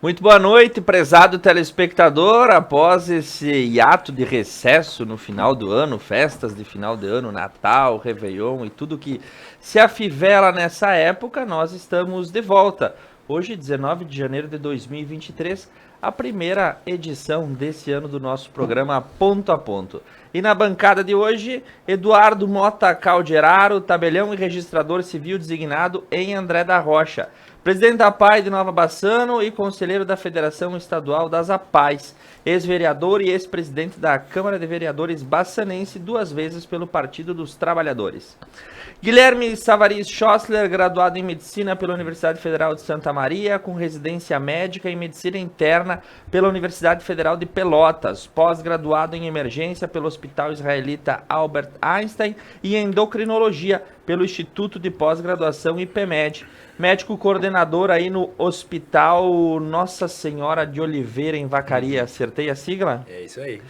Muito boa noite, prezado telespectador. Após esse hiato de recesso no final do ano, festas de final de ano, Natal, Réveillon e tudo que se afivela nessa época, nós estamos de volta. Hoje, 19 de janeiro de 2023, a primeira edição desse ano do nosso programa Ponto a Ponto. E na bancada de hoje, Eduardo Mota Calderaro, tabelião e registrador civil designado em André da Rocha. Presidente da APAI de Nova Bassano e conselheiro da Federação Estadual das APAIs, ex-vereador e ex-presidente da Câmara de Vereadores Bassanense, 2 vezes pelo Partido dos Trabalhadores. Guilherme Savaris Schossler, graduado em Medicina pela Universidade Federal de Santa Maria, com residência médica em Medicina Interna pela Universidade Federal de Pelotas, pós-graduado em Emergência pelo Hospital Israelita Albert Einstein e em Endocrinologia pelo Instituto de Pós-Graduação IPMED, médico coordenador aí no Hospital Nossa Senhora de Oliveira, em Vacaria. Acertei a sigla? É isso aí.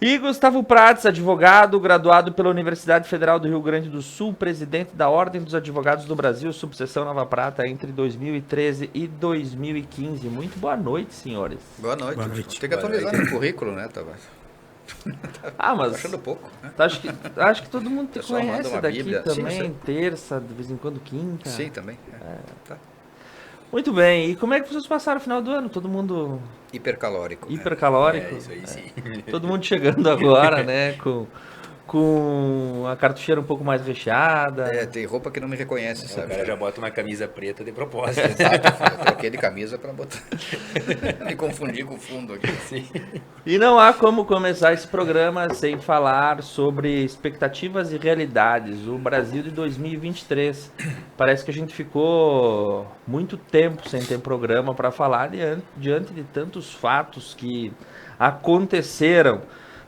E Gustavo Prates, advogado, graduado pela Universidade Federal do Rio Grande do Sul, presidente da Ordem dos Advogados do Brasil, subseção Nova Prata, entre 2013 e 2015. Muito boa noite, senhores. Boa noite. Boa noite. Tem que atualizar meu currículo, né, Tavares? Ah, mas... Tô achando pouco, né? Acho que todo mundo te Pessoal manda conhece uma daqui bíblia. também, Sim, terça, de vez em quando quinta. Sim, também. Tá. Muito bem, e como é que vocês passaram o final do ano? Todo mundo Hipercalórico. né? hipercalórico? É isso aí, sim. Todo mundo chegando agora, né, com a cartucheira um pouco mais recheada. É, tem roupa que não me reconhece, O sabe? cara já bota uma camisa preta de propósito. Exato, eu troquei de camisa pra botar. Me confundi com o fundo aqui. Sim. E não há como começar esse programa sem falar sobre expectativas e realidades. O Brasil de 2023. Parece que a gente ficou muito tempo sem ter programa para falar diante de tantos fatos que aconteceram.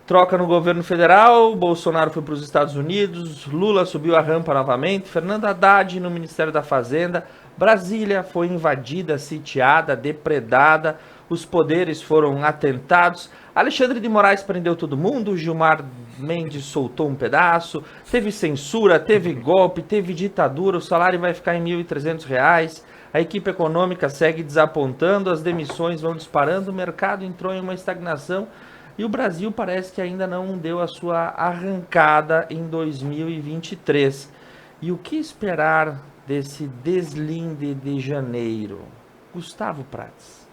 Troca no governo federal, Bolsonaro foi para os Estados Unidos, Lula subiu a rampa novamente, Fernando Haddad no Ministério da Fazenda, Brasília foi invadida, sitiada, depredada, os poderes foram atentados, Alexandre de Moraes prendeu todo mundo, Gilmar Mendes soltou um pedaço, teve censura, teve golpe, teve ditadura, o salário vai ficar em R$ 1.300, a equipe econômica segue desapontando, as demissões vão disparando, o mercado entrou em uma estagnação, e o Brasil parece que ainda não deu a sua arrancada em 2023. E o que esperar desse deslinde de janeiro? Gustavo Prates.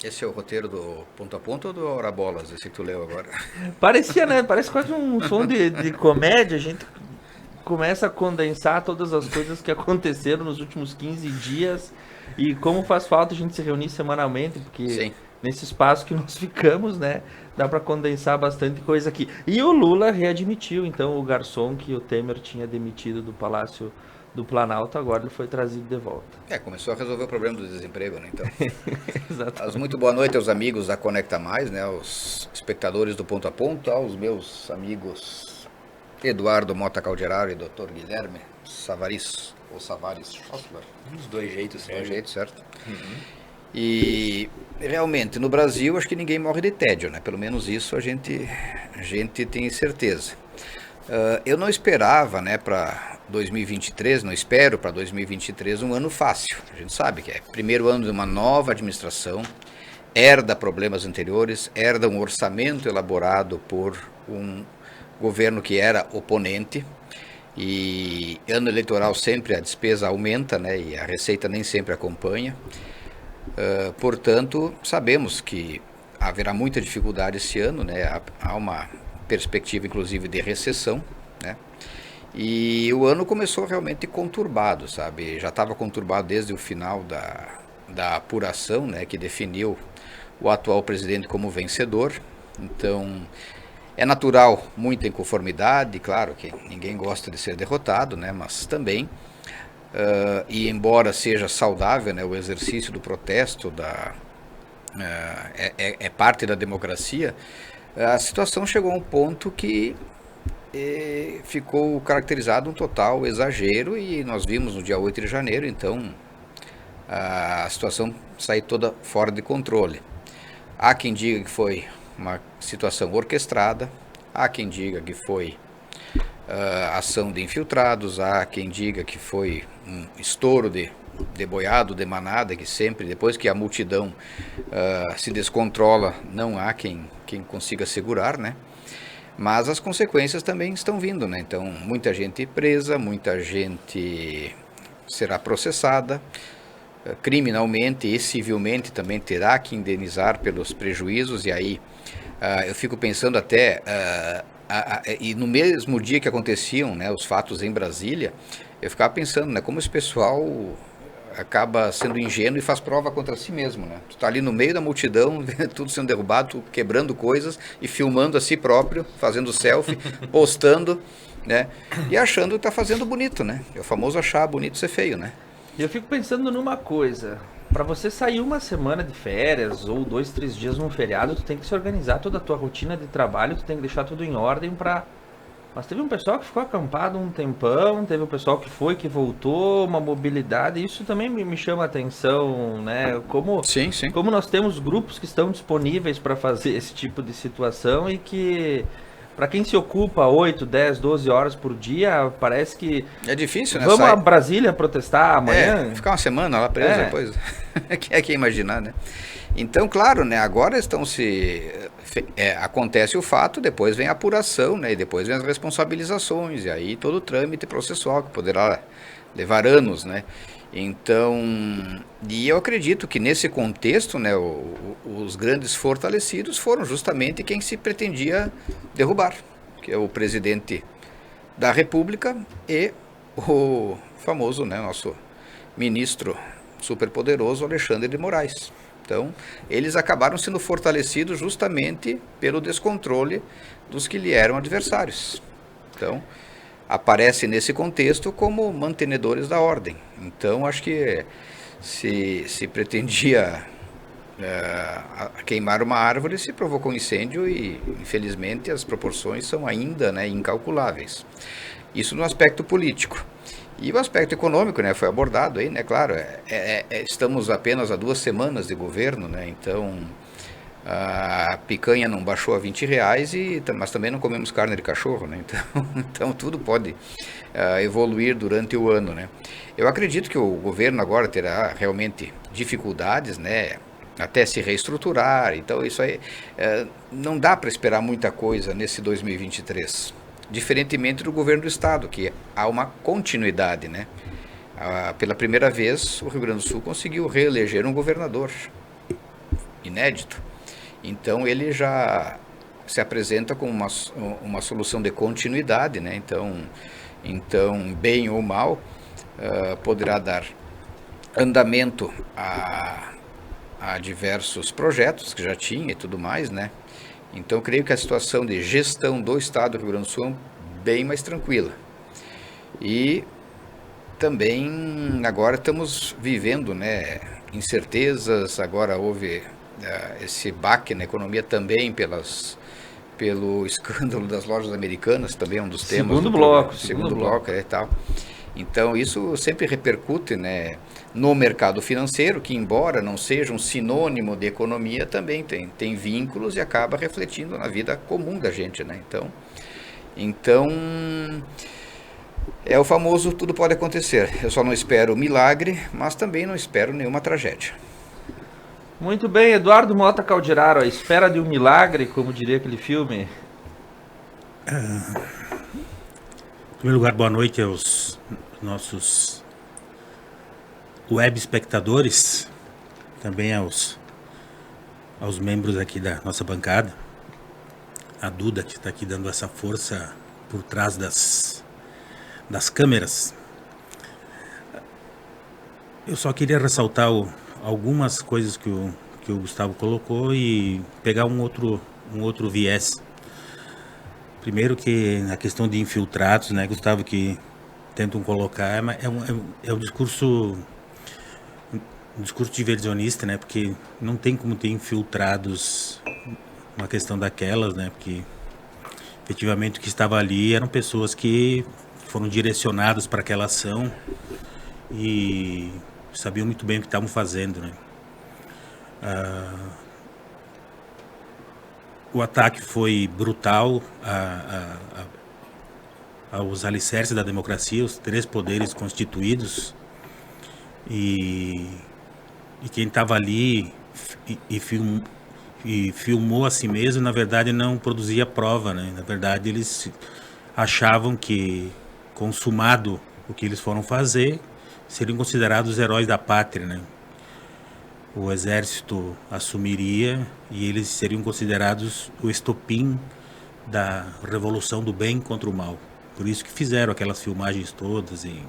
Esse é o roteiro do Ponto a Ponto ou do Hora Bolas, esse que tu leu agora? Parecia, né? Parece quase um som de comédia. A gente começa a condensar todas as coisas que aconteceram nos últimos 15 dias. E como faz falta a gente se reunir semanalmente, porque... Sim. Nesse espaço que nós ficamos, né? Dá para condensar bastante coisa aqui. E o Lula readmitiu, então, o garçom que o Temer tinha demitido do Palácio do Planalto, agora ele foi trazido de volta. Começou a resolver o problema do desemprego, né, então. Exato. Muito boa noite aos amigos da Conecta Mais, né, aos espectadores do Ponto a Ponto, aos meus amigos Eduardo Mota Calderaro e Dr. Guilherme Savaris, ou Savaris Schossler. Dos dois jeitos, Do jeito certo. E realmente no Brasil acho que ninguém morre de tédio, né? Pelo menos isso a gente tem certeza. Eu não esperava, né, para 2023, não espero para 2023 um ano fácil. A gente sabe que é primeiro ano de uma nova administração, herda problemas anteriores, herda um orçamento elaborado por um governo que era oponente. E ano eleitoral sempre a despesa aumenta, né, e a receita nem sempre acompanha. Portanto, sabemos que haverá muita dificuldade esse ano, né? Há uma perspectiva, inclusive, de recessão, né? E o ano começou realmente conturbado, sabe? Já estava conturbado desde o final da apuração, né? Que definiu o atual presidente como vencedor. Então, é natural muita inconformidade, claro que ninguém gosta de ser derrotado, né? Mas também... e embora seja saudável, né, o exercício do protesto é parte da democracia, a situação chegou a um ponto que ficou caracterizado um total exagero e nós vimos no dia 8 de janeiro, então a situação saiu toda fora de controle. Há quem diga que foi uma situação orquestrada, há quem diga que foi ação de infiltrados, há quem diga que foi um estouro de de boiado, de manada, que sempre, depois que a multidão se descontrola, não há quem consiga segurar, né? Mas as consequências também estão vindo, né? Então, muita gente presa, muita gente será processada, criminalmente e civilmente também terá que indenizar pelos prejuízos, e aí eu fico pensando até, e no mesmo dia que aconteciam, né, os fatos em Brasília, eu ficava pensando, né, como esse pessoal acaba sendo ingênuo e faz prova contra si mesmo, né? Tu tá ali no meio da multidão, tudo sendo derrubado, quebrando coisas e filmando a si próprio, fazendo selfie, postando, né? E achando que tá fazendo bonito, né? É o famoso achar bonito ser feio, né? E eu fico pensando numa coisa. Pra você sair uma semana de férias ou 2, 3 dias num feriado, tu tem que se organizar toda a tua rotina de trabalho, tu tem que deixar tudo em ordem pra... Mas teve um pessoal que ficou acampado um tempão, teve um pessoal que foi, que voltou, uma mobilidade, isso também me chama a atenção, né? Sim. Como nós temos grupos que estão disponíveis para fazer esse tipo de situação e que, para quem se ocupa 8, 10, 12 horas por dia, parece que... É difícil, né? Vamos a Brasília protestar amanhã? Ficar uma semana lá preso depois. Quem é que ia imaginar, né? Então, claro, né? Agora acontece o fato, depois vem a apuração, né? E depois vem as responsabilizações, e aí todo o trâmite processual, que poderá levar anos, né? Então, e eu acredito que nesse contexto, né, os grandes fortalecidos foram justamente quem se pretendia derrubar, que é o presidente da República e o famoso, né, nosso ministro superpoderoso Alexandre de Moraes. Então, eles acabaram sendo fortalecidos justamente pelo descontrole dos que lhe eram adversários. Então, aparece nesse contexto como mantenedores da ordem. Então, acho que se pretendia queimar uma árvore, se provocou um incêndio e, infelizmente, as proporções são ainda, né, incalculáveis. Isso no aspecto político. E o aspecto econômico, né, foi abordado aí, né, claro, estamos apenas há 2 semanas de governo, né, então a picanha não baixou a R$20, mas também não comemos carne de cachorro, né, então tudo pode evoluir durante o ano, né. Eu acredito que o governo agora terá realmente dificuldades, né, até se reestruturar, então isso aí não dá para esperar muita coisa nesse 2023. Diferentemente do governo do estado, que há uma continuidade, né? Pela primeira vez, o Rio Grande do Sul conseguiu reeleger um governador inédito. Então, ele já se apresenta como uma solução de continuidade, né? Então, bem ou mal, poderá dar andamento a diversos projetos que já tinha e tudo mais, né? Então, eu creio que a situação de gestão do estado do Rio Grande do Sul é bem mais tranquila. E também agora estamos vivendo, né, incertezas, agora houve esse baque na economia também pelo escândalo das lojas americanas, também é um dos temas. Segundo bloco, e tal. Então, isso sempre repercute, né, no mercado financeiro, que embora não seja um sinônimo de economia, também tem vínculos e acaba refletindo na vida comum da gente, né? Então, é o famoso tudo pode acontecer. Eu só não espero milagre, mas também não espero nenhuma tragédia. Muito bem, Eduardo Mota Caldiraro, a espera de um milagre, como diria aquele filme. Em primeiro lugar, boa noite aos nossos web espectadores, também aos membros aqui da nossa bancada, a Duda, que está aqui dando essa força por trás das câmeras. Eu só queria ressaltar algumas coisas que o Gustavo colocou e pegar um outro viés. Primeiro que a questão de infiltrados, né, Gustavo, que tentam colocar, é um discurso diversionista, né, porque não tem como ter infiltrados uma questão daquelas, né, porque efetivamente o que estava ali eram pessoas que foram direcionadas para aquela ação e sabiam muito bem o que estavam fazendo, né. O ataque foi brutal aos alicerces da democracia, os 3 poderes constituídos, E quem estava ali e filmou a si mesmo, na verdade não produzia prova, né? Na verdade eles achavam que, consumado o que eles foram fazer, seriam considerados heróis da pátria, né? O exército assumiria e eles seriam considerados o estopim da revolução do bem contra o mal. Por isso que fizeram aquelas filmagens todas e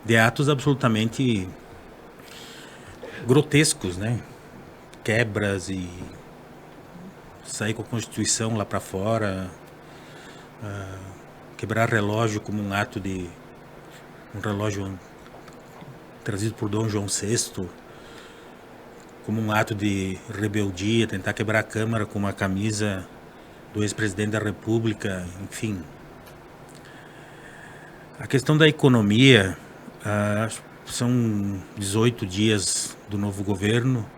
de atos absolutamente grotescos, né? Quebras e sair com a Constituição lá para fora, quebrar relógio como um ato de um relógio trazido por Dom João VI, como um ato de rebeldia, tentar quebrar a Câmara com uma camisa do ex-presidente da República, enfim. A questão da economia, são 18 dias do novo governo.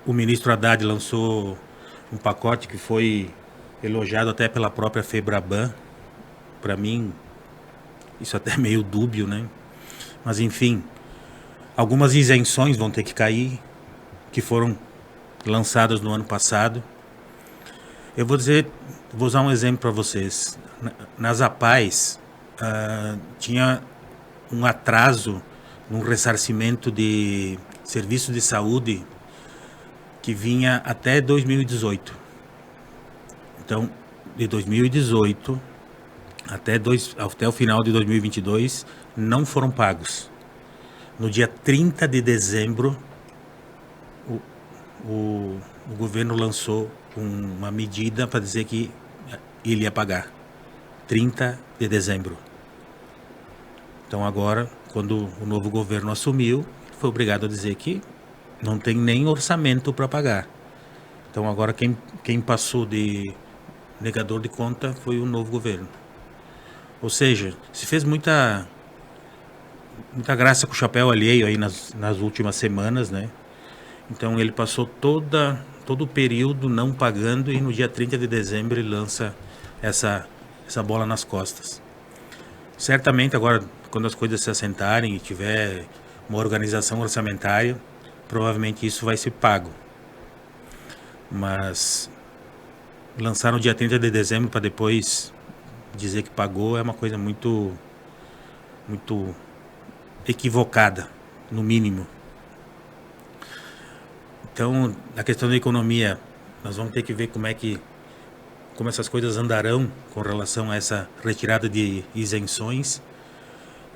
O ministro Haddad lançou um pacote que foi elogiado até pela própria FEBRABAN. Para mim, isso até é meio dúbio, né? Mas enfim, algumas isenções vão ter que cair, que foram lançadas no ano passado. Eu vou usar um exemplo para vocês. Nas APAES, tinha um atraso no ressarcimento de serviços de saúde que vinha até 2018. Então, de 2018 até o final de 2022, não foram pagos. No dia 30 de dezembro, o governo lançou uma medida para dizer que ele ia pagar. 30 de dezembro. Então agora, quando o novo governo assumiu, foi obrigado a dizer que não tem nem orçamento para pagar. Então agora quem passou de negador de conta foi o novo governo. Ou seja, se fez muita graça com o chapéu alheio aí nas últimas semanas, né? Então ele passou todo o período não pagando e no dia 30 de dezembro ele lança essa bola nas costas. Certamente agora, quando as coisas se assentarem e tiver uma organização orçamentária, provavelmente isso vai ser pago. Mas lançar no dia 30 de dezembro para depois dizer que pagou é uma coisa muito equivocada, no mínimo. Então, na questão da economia, nós vamos ter que ver como essas coisas andarão com relação a essa retirada de isenções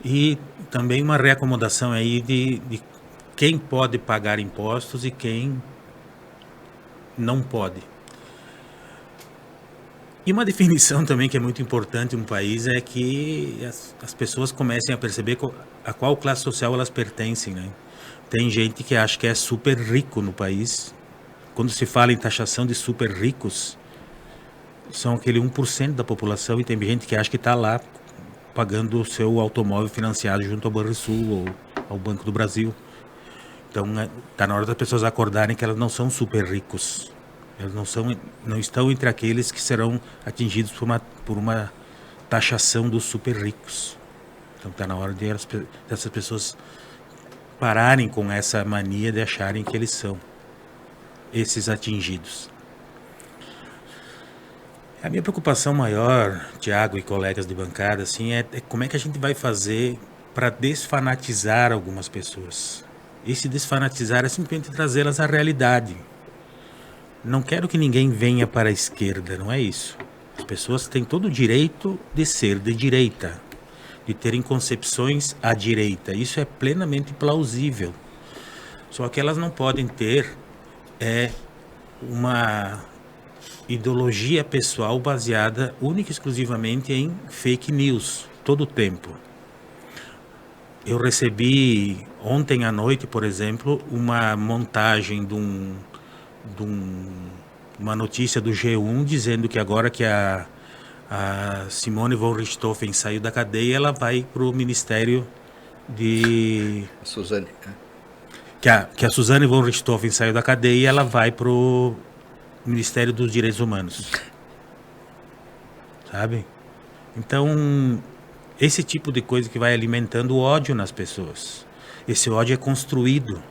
e também uma reacomodação aí de quem pode pagar impostos e quem não pode. E uma definição também que é muito importante em um país é que as pessoas comecem a perceber a qual classe social elas pertencem, né? Tem gente que acha que é super rico no país. Quando se fala em taxação de super ricos, são aquele 1% da população, e tem gente que acha que está lá pagando o seu automóvel financiado junto ao Banrisul ou ao Banco do Brasil. Então está na hora das pessoas acordarem que elas não são super ricos. Elas não estão entre aqueles que serão atingidos por uma taxação dos super ricos. Então está na hora dessas pessoas pararem com essa mania de acharem que eles são esses atingidos. A minha preocupação maior, Tiago e colegas de bancada, assim, é como é que a gente vai fazer para desfanatizar algumas pessoas. Esse desfanatizar é simplesmente trazê-las à realidade. Não quero que ninguém venha para a esquerda, não é isso. As pessoas têm todo o direito de ser de direita, de terem concepções à direita. Isso é plenamente plausível. Só que elas não podem ter uma ideologia pessoal baseada única e exclusivamente em fake news, todo o tempo. Eu recebi ontem à noite, por exemplo, uma montagem de uma notícia do G1 dizendo que agora que a Simone von Richthofen saiu da cadeia, ela vai para o Ministério de... Suzane. Que a Suzane von Richthofen saiu da cadeia e ela vai para o Ministério dos Direitos Humanos. Sabe? Então, esse tipo de coisa que vai alimentando o ódio nas pessoas. Esse ódio é construído.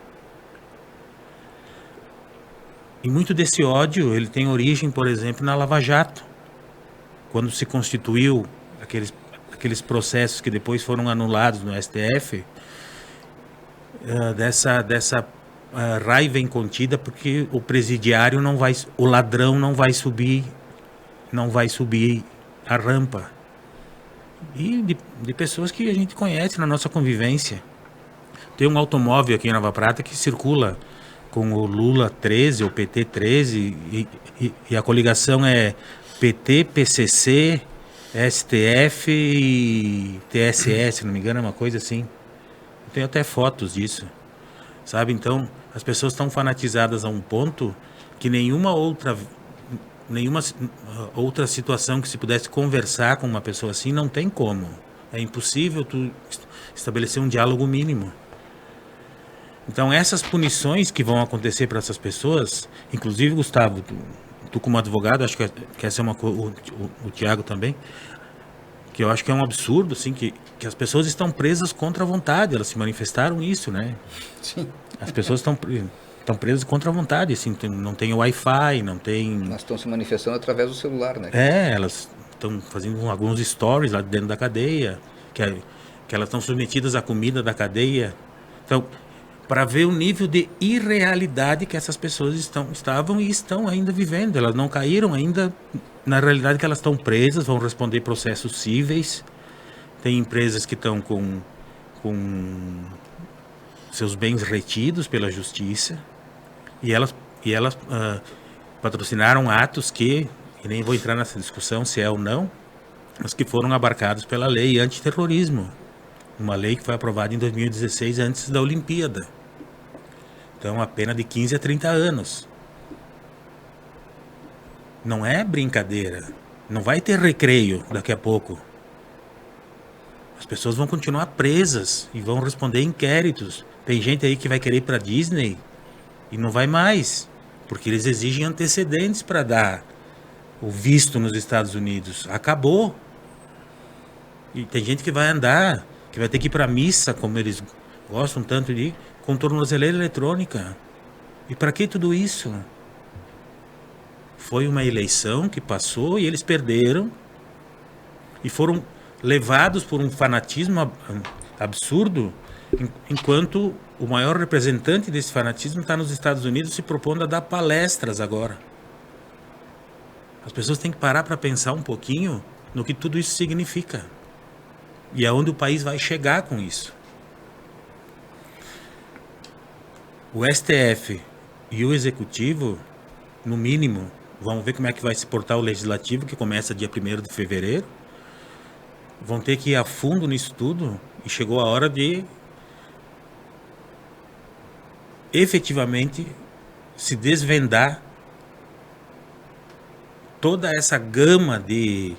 E muito desse ódio, ele tem origem, por exemplo, na Lava Jato. Quando se constituiu aqueles processos que depois foram anulados no STF, dessa raiva incontida, porque o presidiário não vai, o ladrão não vai subir a rampa. E de pessoas que a gente conhece na nossa convivência. Tem um automóvel aqui em Nova Prata que circula com o Lula 13 ou PT 13 e a coligação é PT, PCC, STF e TSE, se não me engano, é uma coisa assim. Eu tenho até fotos disso, sabe? Então, as pessoas estão fanatizadas a um ponto que nenhuma outra situação que se pudesse conversar com uma pessoa assim não tem como. É impossível tu estabelecer um diálogo mínimo. Então, essas punições que vão acontecer para essas pessoas, inclusive, Gustavo, tu como advogado, acho que essa é o Tiago também, que eu acho que é um absurdo, assim, que as pessoas estão presas contra a vontade, elas se manifestaram isso, né? Sim. As pessoas estão presas contra a vontade, assim, não tem Wi-Fi, não tem... Elas estão se manifestando através do celular, né? Elas estão fazendo alguns stories lá dentro da cadeia, que elas estão submetidas à comida da cadeia. Então, para ver o nível de irrealidade que essas pessoas estavam e estão ainda vivendo. Elas não caíram ainda na realidade que elas estão presas, vão responder processos cíveis. Tem empresas que estão com seus bens retidos pela justiça e elas patrocinaram atos que, e nem vou entrar nessa discussão se é ou não, mas que foram abarcados pela lei antiterrorismo. Uma lei que foi aprovada em 2016 antes da Olimpíada. Então, a pena de 15 a 30 anos. Não é brincadeira. Não vai ter recreio daqui a pouco. As pessoas vão continuar presas e vão responder inquéritos. Tem gente aí que vai querer ir para Disney e não vai mais, porque eles exigem antecedentes para dar o visto nos Estados Unidos. Acabou. E tem gente que vai andar, que vai ter que ir para missa, como eles gostam tanto de ir, com tornozeleira eletrônica. E para que tudo isso? Foi uma eleição que passou e eles perderam e foram levados por um fanatismo absurdo, enquanto o maior representante desse fanatismo está nos Estados Unidos se propondo a dar palestras agora. As pessoas têm que parar para pensar um pouquinho no que tudo isso significa e aonde o país vai chegar com isso. O STF e o Executivo, no mínimo, vamos ver como é que vai se portar o Legislativo, que começa dia 1º de fevereiro. Vão ter que ir a fundo nisso tudo e chegou a hora de efetivamente se desvendar toda essa gama de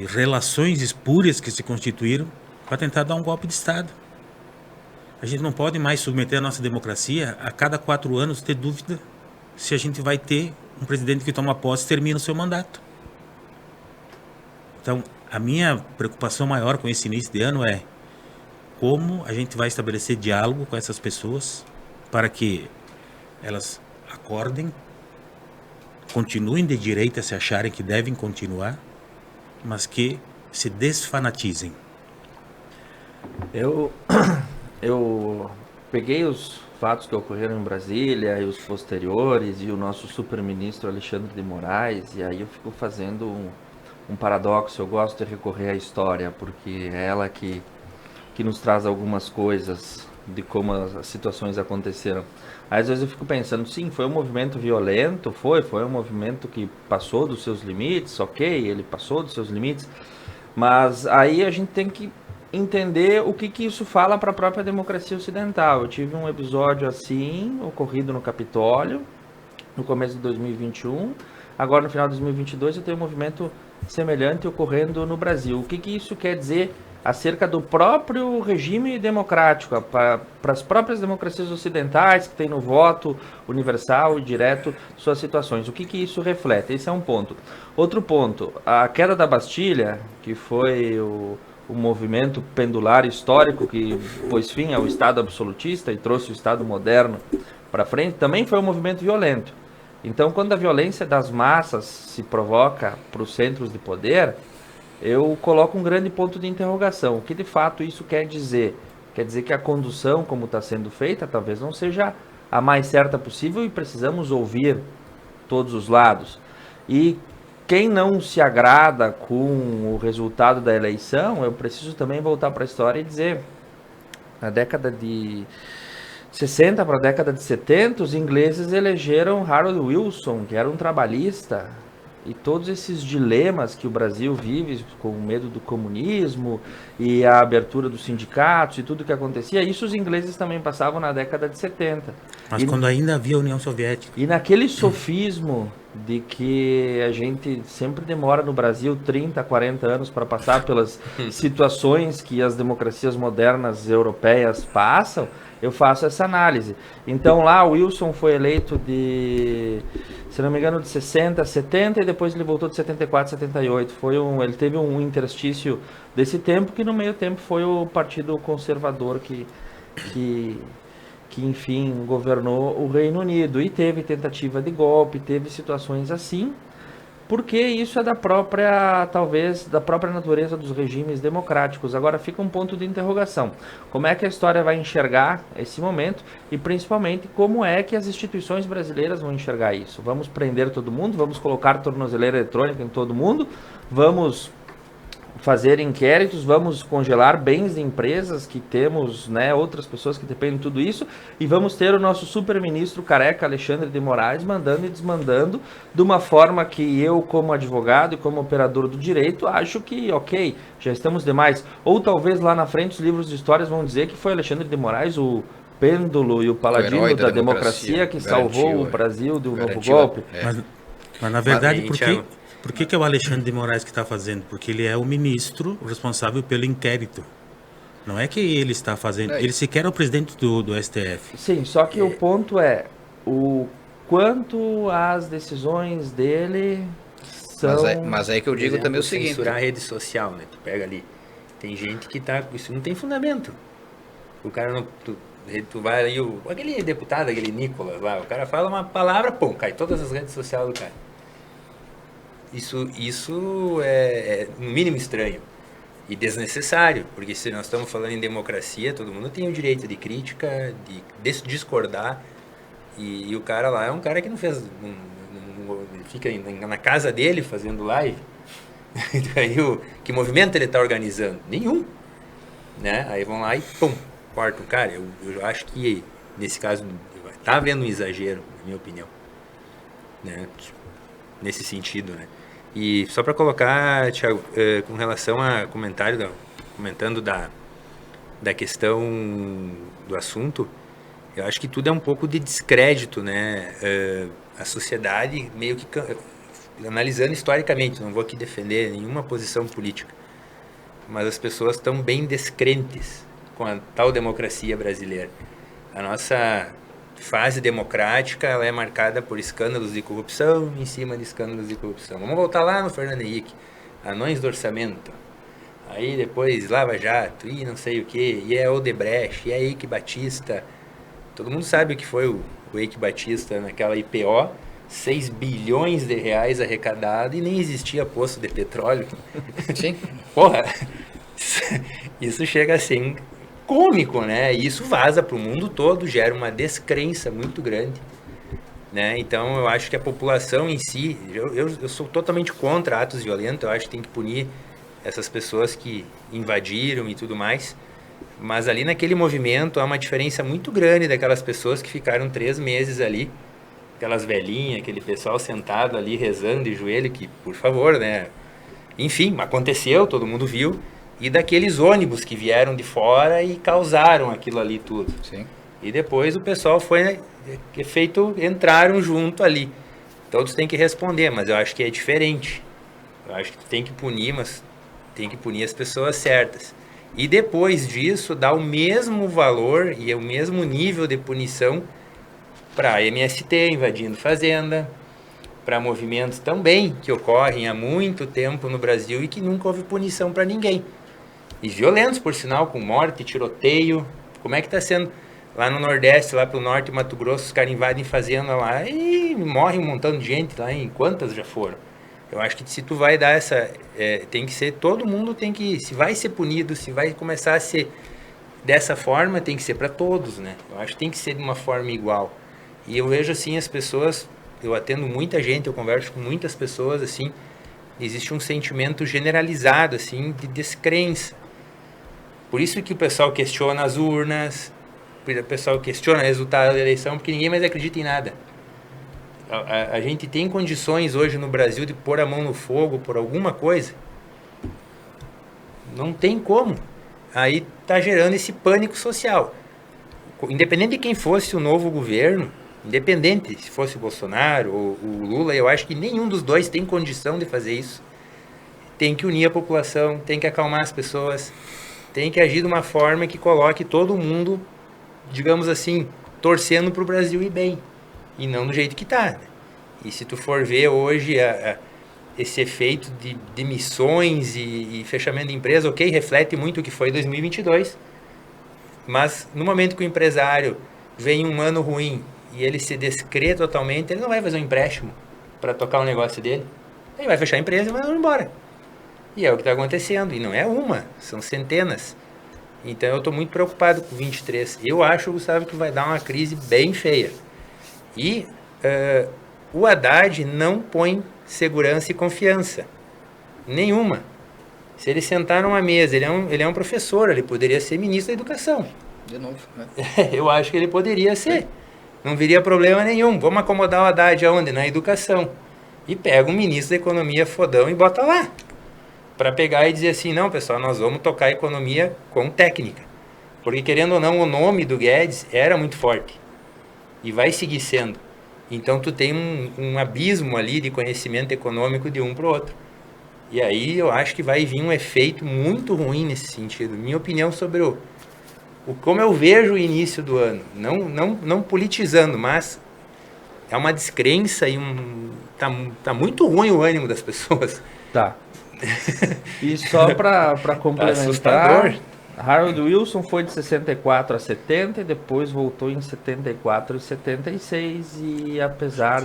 relações espúrias que se constituíram para tentar dar um golpe de Estado. A gente não pode mais submeter a nossa democracia a cada 4 anos ter dúvida se a gente vai ter um presidente que toma posse e termina o seu mandato. Então, a minha preocupação maior com esse início de ano é como a gente vai estabelecer diálogo com essas pessoas para que elas acordem, continuem de direita se acharem que devem continuar, mas que se desfanatizem. Eu peguei os fatos que ocorreram em Brasília e os posteriores e o nosso super-ministro Alexandre de Moraes, e aí eu fico fazendo um paradoxo. Eu gosto de recorrer à história, porque é ela que nos traz algumas coisas de como as situações aconteceram. Às vezes eu fico pensando, sim, foi um movimento violento, foi um movimento que passou dos seus limites, ok, ele passou dos seus limites, mas aí a gente tem que entender o que isso fala para a própria democracia ocidental. Eu tive um episódio assim, ocorrido no Capitólio, no começo de 2021, agora no final de 2022 eu tenho um movimento semelhante ocorrendo no Brasil. O que isso quer dizer acerca do próprio regime democrático, para as próprias democracias ocidentais que têm no voto universal e direto suas situações? O que isso reflete? Esse é um ponto. Outro ponto, a queda da Bastilha, que foi o o movimento pendular histórico que pôs fim ao Estado absolutista e trouxe o Estado moderno para frente, também foi um movimento violento. Então, quando a violência das massas se provoca para os centros de poder, eu coloco um grande ponto de interrogação. O que de fato isso quer dizer? Quer dizer que a condução, como está sendo feita, talvez não seja a mais certa possível e precisamos ouvir todos os lados. E quem não se agrada com o resultado da eleição, eu preciso também voltar para a história e dizer, na década de 60 para a década de 70, os ingleses elegeram Harold Wilson, que era um trabalhista, e todos esses dilemas que o Brasil vive com o medo do comunismo e a abertura dos sindicatos e tudo que acontecia, isso os ingleses também passavam na década de 70. Mas quando ainda havia União Soviética. E naquele sofismo de que a gente sempre demora no Brasil 30, 40 anos para passar pelas situações que as democracias modernas europeias passam, eu faço essa análise. Então lá o Wilson foi eleito de, se não me engano, de 60 a 70 e depois ele voltou de 74 a 78. Ele teve um interstício desse tempo que no meio tempo foi o Partido Conservador que enfim governou o Reino Unido e teve tentativa de golpe, teve situações assim, porque isso é talvez da própria natureza dos regimes democráticos. Agora fica um ponto de interrogação. Como é que a história vai enxergar esse momento e principalmente como é que as instituições brasileiras vão enxergar isso? Vamos prender todo mundo? Vamos colocar tornozeleira eletrônica em todo mundo? Vamos fazer inquéritos, vamos congelar bens de empresas que temos, né, outras pessoas que dependem de tudo isso, e vamos ter o nosso super-ministro careca Alexandre de Moraes mandando e desmandando de uma forma que eu, como advogado e como operador do direito, acho que, ok, já estamos demais. Ou talvez lá na frente os livros de histórias vão dizer que foi Alexandre de Moraes o pêndulo e o paladino da democracia que salvou o Brasil de um novo golpe. Mas na verdade, por que é o Alexandre de Moraes que está fazendo? Porque ele é o ministro responsável pelo inquérito. Não é que ele está fazendo... Ele sequer é o presidente do STF. Sim, só que o ponto é o quanto as decisões dele são... Mas é que eu digo exemplo, também o seguinte... censurar a rede social, né? Tu pega ali, tem gente que tá... Isso não tem fundamento. O cara não... Tu vai ali, aquele deputado, aquele Nicolas lá, o cara fala uma palavra, pum, cai todas as redes sociais do cara. Isso é no mínimo estranho e desnecessário, porque se nós estamos falando em democracia, todo mundo tem o direito de crítica, de discordar, e o cara lá é um cara que não fez, fica na casa dele fazendo live. Aí que movimento ele está organizando? Nenhum, né? Aí vão lá e pum, corta o cara. Eu acho que nesse caso está havendo um exagero, na minha opinião, né? Nesse sentido, né? E só para colocar, Thiago, com relação a comentando da questão do assunto, eu acho que tudo é um pouco de descrédito, né? A sociedade meio que, analisando historicamente, não vou aqui defender nenhuma posição política, mas as pessoas estão bem descrentes com a tal democracia brasileira. A nossa fase democrática, ela é marcada por escândalos de corrupção em cima de escândalos de corrupção. Vamos voltar lá no Fernando Henrique, anões do orçamento, aí depois Lava Jato, e não sei o que, e é Odebrecht, e é Eike Batista. Todo mundo sabe o que foi o Eike Batista naquela IPO, 6 bilhões de reais arrecadado e nem existia poço de petróleo. Sim. Porra, isso chega a ser cômico, né? E isso vaza para o mundo todo, gera uma descrença muito grande, né? Então eu acho que a população em si, eu sou totalmente contra atos violentos, eu acho que tem que punir essas pessoas que invadiram e tudo mais, mas ali naquele movimento há uma diferença muito grande daquelas pessoas que ficaram 3 meses ali, aquelas velhinhas, aquele pessoal sentado ali rezando de joelho, que por favor, né? Enfim, aconteceu, todo mundo viu. E daqueles ônibus que vieram de fora e causaram aquilo ali tudo. Sim. E depois o pessoal entraram junto ali. Todos têm que responder, mas eu acho que é diferente. Eu acho que tem que punir, mas tem que punir as pessoas certas. E depois disso, dar o mesmo valor e o mesmo nível de punição para a MST invadindo fazenda, para movimentos também que ocorrem há muito tempo no Brasil e que nunca houve punição para ninguém. E violentos, por sinal, com morte, tiroteio. Como é que está sendo lá no Nordeste, lá pelo Norte, Mato Grosso, os caras invadem fazenda lá e morre um montão de gente lá, em quantas já foram? Eu acho que se tu vai dar essa... tem que ser, todo mundo tem que... Se vai ser punido, se vai começar a ser dessa forma, tem que ser para todos, né? Eu acho que tem que ser de uma forma igual. E eu vejo, assim, as pessoas... Eu atendo muita gente, eu converso com muitas pessoas, assim... Existe um sentimento generalizado, assim, de descrença. Por isso que o pessoal questiona as urnas, o pessoal questiona o resultado da eleição, porque ninguém mais acredita em nada. A gente tem condições hoje no Brasil de pôr a mão no fogo por alguma coisa? Não tem como. Aí está gerando esse pânico social. Independente de quem fosse o novo governo, independente se fosse o Bolsonaro ou o Lula, eu acho que nenhum dos dois tem condição de fazer isso. Tem que unir a população, tem que acalmar as pessoas, tem que agir de uma forma que coloque todo mundo, digamos assim, torcendo para o Brasil ir bem. E não do jeito que está. Né? E se tu for ver hoje esse efeito de demissões e fechamento de empresa, ok, reflete muito o que foi 2022. Mas no momento que o empresário vem um ano ruim e ele se descrê totalmente, ele não vai fazer um empréstimo para tocar o negócio dele. Ele vai fechar a empresa e vai embora. E é o que está acontecendo. E não é uma, são centenas. Então eu estou muito preocupado com 23. Eu acho, Gustavo, que vai dar uma crise bem feia. E o Haddad não põe segurança e confiança. Nenhuma. Se ele sentar numa mesa, ele é um professor, ele poderia ser ministro da Educação. De novo, né? Eu acho que ele poderia ser. Não viria problema nenhum. Vamos acomodar o Haddad aonde? Na educação. E pega um ministro da Economia fodão e bota lá. Para pegar e dizer assim, não, pessoal, nós vamos tocar a economia com técnica. Porque, querendo ou não, o nome do Guedes era muito forte. E vai seguir sendo. Então, tu tem um abismo ali de conhecimento econômico de um para o outro. E aí, eu acho que vai vir um efeito muito ruim nesse sentido. Minha opinião sobre como eu vejo o início do ano. Não politizando, mas é uma descrença e tá muito ruim o ânimo das pessoas. Tá. E só para complementar, assustador. Harold Wilson foi de 64 a 70 e depois voltou em 74 e 76 e apesar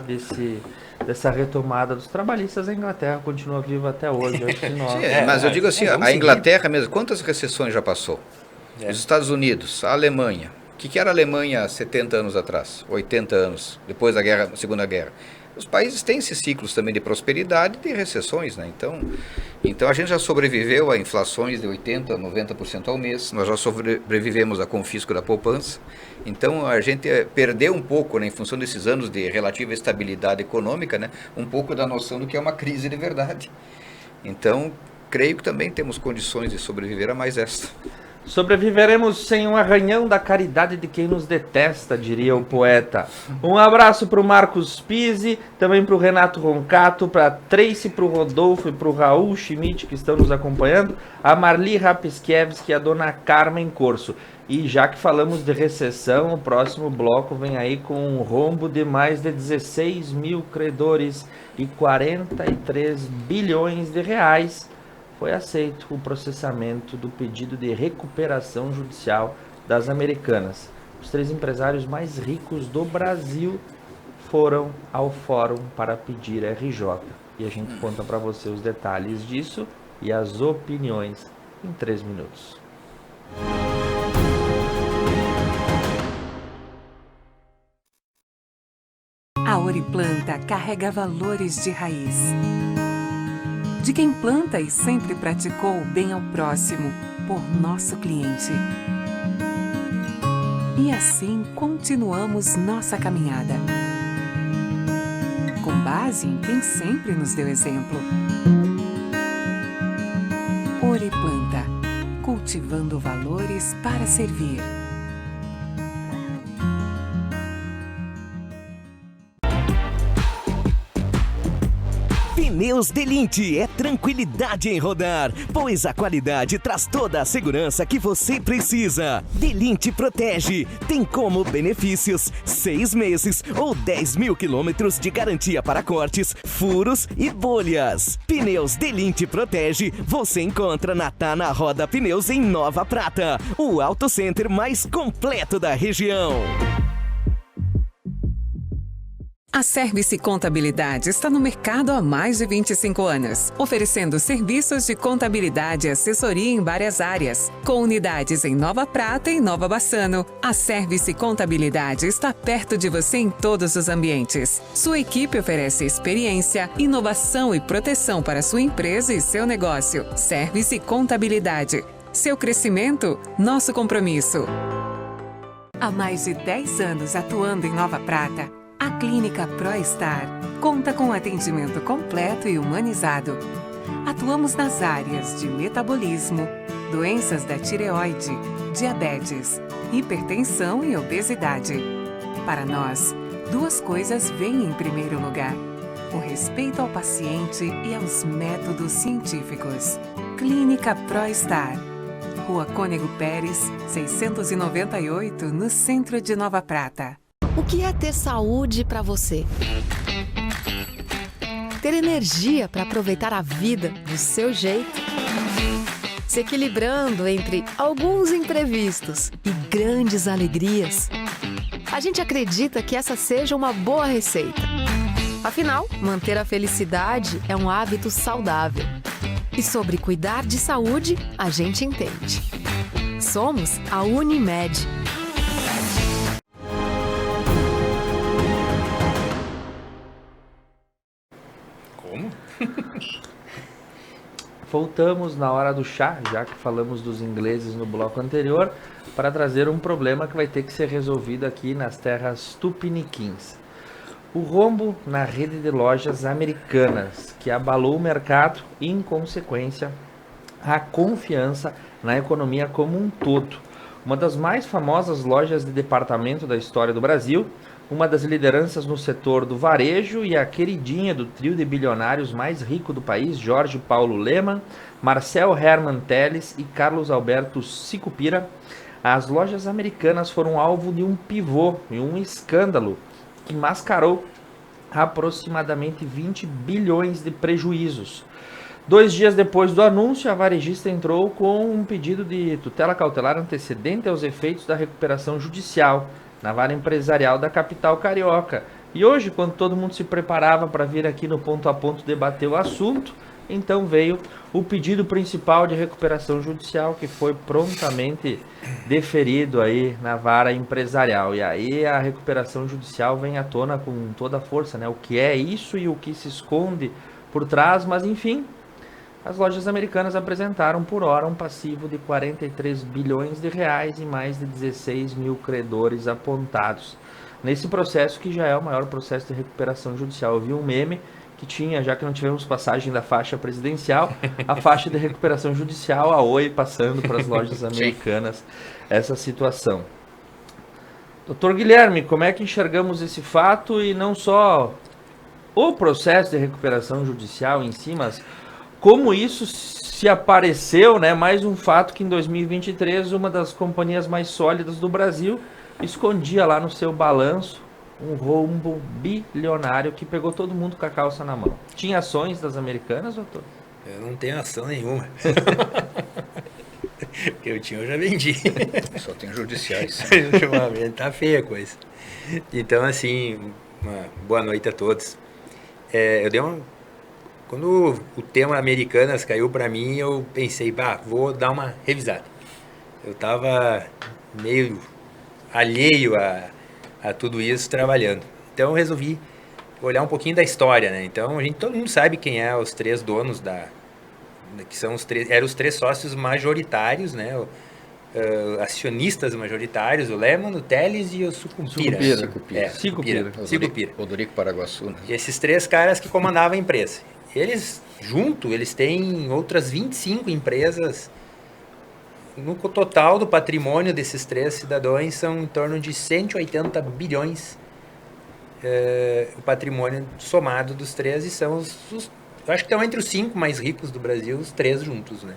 dessa retomada dos trabalhistas, a Inglaterra continua viva até hoje. Acho que nós... Sim, mas eu digo assim, a Inglaterra mesmo, quantas recessões já passou? Os Estados Unidos, a Alemanha. O que era a Alemanha há 70 anos atrás, 80 anos, depois da Segunda Guerra? Os países têm esses ciclos também de prosperidade e de recessões, né? Então a gente já sobreviveu a inflações de 80%, 90% ao mês, nós já sobrevivemos a confisco da poupança, então a gente perdeu um pouco, né, em função desses anos de relativa estabilidade econômica, né, um pouco da noção do que é uma crise de verdade. Então, creio que também temos condições de sobreviver a mais esta. Sobreviveremos sem um arranhão da caridade de quem nos detesta, diria o poeta. Um abraço para o Marcos Pizzi, também para o Renato Roncato, para a Tracy, para o Rodolfo e para o Raul Schmidt, que estão nos acompanhando, a Marli Rapiskiewski e a dona Carmen Corso. E já que falamos de recessão, o próximo bloco vem aí com um rombo de mais de 16 mil credores e 43 bilhões de reais. Foi aceito o processamento do pedido de recuperação judicial das Americanas. Os 3 empresários mais ricos do Brasil foram ao fórum para pedir RJ. E a gente conta para você os detalhes disso e as opiniões em 3 minutos. A Oriplanta carrega valores de raiz. De quem planta e sempre praticou o bem ao próximo, por nosso cliente. E assim continuamos nossa caminhada. Com base em quem sempre nos deu exemplo. Oriplanta, cultivando valores para servir. Pneus Delinte é tranquilidade em rodar, pois a qualidade traz toda a segurança que você precisa. Delinte Protege tem como benefícios 6 meses ou 10 mil quilômetros de garantia para cortes, furos e bolhas. Pneus Delinte Protege você encontra na Tana Roda Pneus em Nova Prata, o auto center mais completo da região. A Service Contabilidade está no mercado há mais de 25 anos, oferecendo serviços de contabilidade e assessoria em várias áreas. Com unidades em Nova Prata e Nova Bassano, a Service Contabilidade está perto de você em todos os ambientes. Sua equipe oferece experiência, inovação e proteção para sua empresa e seu negócio. Service Contabilidade. Seu crescimento, nosso compromisso. Há mais de 10 anos atuando em Nova Prata, a Clínica ProStar conta com atendimento completo e humanizado. Atuamos nas áreas de metabolismo, doenças da tireoide, diabetes, hipertensão e obesidade. Para nós, duas coisas vêm em primeiro lugar: o respeito ao paciente e aos métodos científicos. Clínica ProStar, Rua Cônego Pérez, 698, no centro de Nova Prata. O que é ter saúde para você? Ter energia para aproveitar a vida do seu jeito? Se equilibrando entre alguns imprevistos e grandes alegrias? A gente acredita que essa seja uma boa receita. Afinal, manter a felicidade é um hábito saudável. E sobre cuidar de saúde, a gente entende. Somos a Unimed. Voltamos na hora do chá, já que falamos dos ingleses no bloco anterior, para trazer um problema que vai ter que ser resolvido aqui nas terras tupiniquins. O rombo na rede de lojas americanas, que abalou o mercado e, em consequência, a confiança na economia como um todo. Uma das mais famosas lojas de departamento da história do Brasil, uma das lideranças no setor do varejo e a queridinha do trio de bilionários mais rico do país, Jorge Paulo Lemann, Marcel Hermann Telles e Carlos Alberto Sicupira, as lojas americanas foram alvo de um pivô e um escândalo que mascarou aproximadamente 20 bilhões de prejuízos. 2 dias depois do anúncio, a varejista entrou com um pedido de tutela cautelar antecedente aos efeitos da recuperação judicial na vara empresarial da capital carioca. E hoje, quando todo mundo se preparava para vir aqui no Ponto a Ponto debater o assunto, então veio o pedido principal de recuperação judicial, que foi prontamente deferido aí na vara empresarial. E aí a recuperação judicial vem à tona com toda a força, né? O que é isso e o que se esconde por trás, mas enfim, as lojas americanas apresentaram por hora um passivo de 43 bilhões de reais e mais de 16 mil credores apontados. Nesse processo, que já é o maior processo de recuperação judicial, eu vi um meme que tinha, já que não tivemos passagem da faixa presidencial, a faixa de recuperação judicial, a Oi, passando para as lojas americanas essa situação. Doutor Guilherme, como é que enxergamos esse fato e não só o processo de recuperação judicial em si, mas como isso se apareceu, né? Mais um fato que em 2023 uma das companhias mais sólidas do Brasil escondia lá no seu balanço um rombo bilionário que pegou todo mundo com a calça na mão. Tinha ações das americanas, doutor? Eu não tenho ação nenhuma. Que eu tinha, eu já vendi. Só tem judiciais. Ultimamente tá feia a coisa. Então, assim, uma boa noite a todos. Eu dei Quando o tema Americanas caiu para mim, eu pensei, vou dar uma revisada. Eu estava meio alheio a tudo isso trabalhando. Então eu resolvi olhar um pouquinho da história, né? Então todo mundo sabe quem é os 3 donos que são eram os 3 sócios majoritários, né? Acionistas majoritários, o Lemann, o Telles e o Sicupira. Sicupira. Odorico Paraguaçu, né? E esses 3 caras que comandavam a empresa. Eles têm outras 25 empresas. No total do patrimônio desses 3 cidadãos são em torno de 180 bilhões o patrimônio somado dos 3, e são eu acho que estão entre os 5 mais ricos do Brasil, os 3 juntos, né?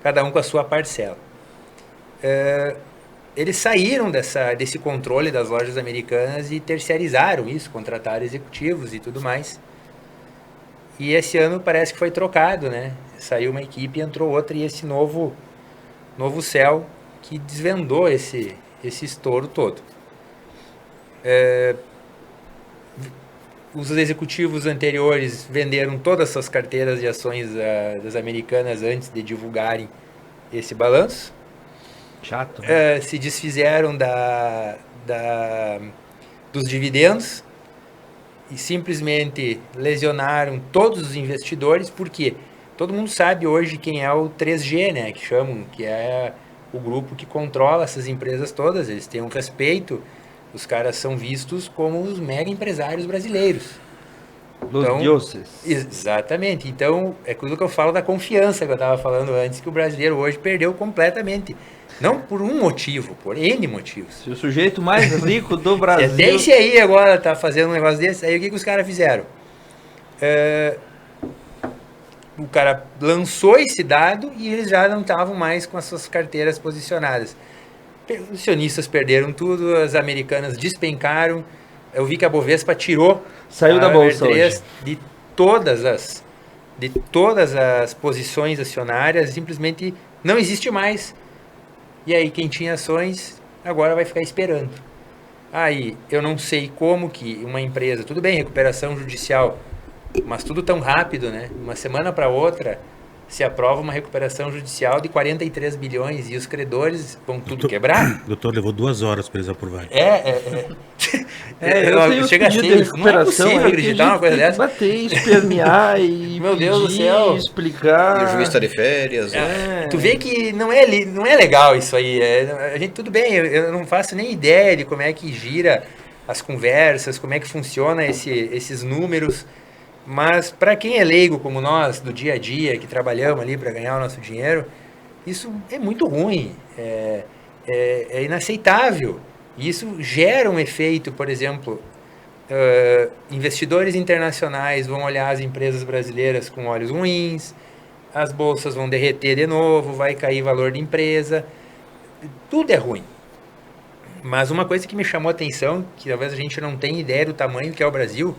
Cada um com a sua parcela. Eles saíram desse controle das lojas americanas e terceirizaram isso, contrataram executivos e tudo mais. E esse ano parece que foi trocado, né? Saiu uma equipe e entrou outra, e esse novo céu que desvendou esse estouro todo. Os executivos anteriores venderam todas as suas carteiras de ações das americanas antes de divulgarem esse balanço. Chato. Né? Se desfizeram dos dividendos e simplesmente lesionaram todos os investidores, porque todo mundo sabe hoje quem é o 3G, né, que chamam, que é o grupo que controla essas empresas todas. Eles têm um respeito, os caras são vistos como os mega empresários brasileiros. Los dioses. Exatamente. Então, é aquilo que eu falo da confiança que eu estava falando antes, que o brasileiro hoje perdeu completamente. Não por um motivo, por N motivos. Se o sujeito mais rico do Brasil... Até esse aí agora tá fazendo um negócio desse, aí o que os caras fizeram? O cara lançou esse dado e eles já não estavam mais com as suas carteiras posicionadas. Os cionistas perderam tudo, as americanas despencaram. Eu vi que a Bovespa tirou... Saiu da bolsa hoje. De todas as posições acionárias, simplesmente não existe mais. E aí quem tinha ações agora vai ficar esperando. Aí eu não sei como que uma empresa, tudo bem, recuperação judicial, mas tudo tão rápido, né? Uma semana para outra se aprova uma recuperação judicial de 43 bilhões e os credores vão tudo quebrar. Doutor, levou 2 horas para eles aprovarem. Eu chega a ser, não é possível acreditar uma coisa dessa. Bater, espernear e meu Deus do pedir, céu, explicar. E o juiz está de férias. Tu vê que não é legal isso aí. A gente, tudo bem, eu não faço nem ideia de como é que gira as conversas, como é que funciona esses números. Mas para quem é leigo como nós, do dia a dia, que trabalhamos ali para ganhar o nosso dinheiro, isso é muito ruim, é inaceitável. Isso gera um efeito, por exemplo, investidores internacionais vão olhar as empresas brasileiras com olhos ruins, as bolsas vão derreter de novo, vai cair valor de empresa, tudo é ruim. Mas uma coisa que me chamou a atenção, que talvez a gente não tenha ideia do tamanho que é o Brasil,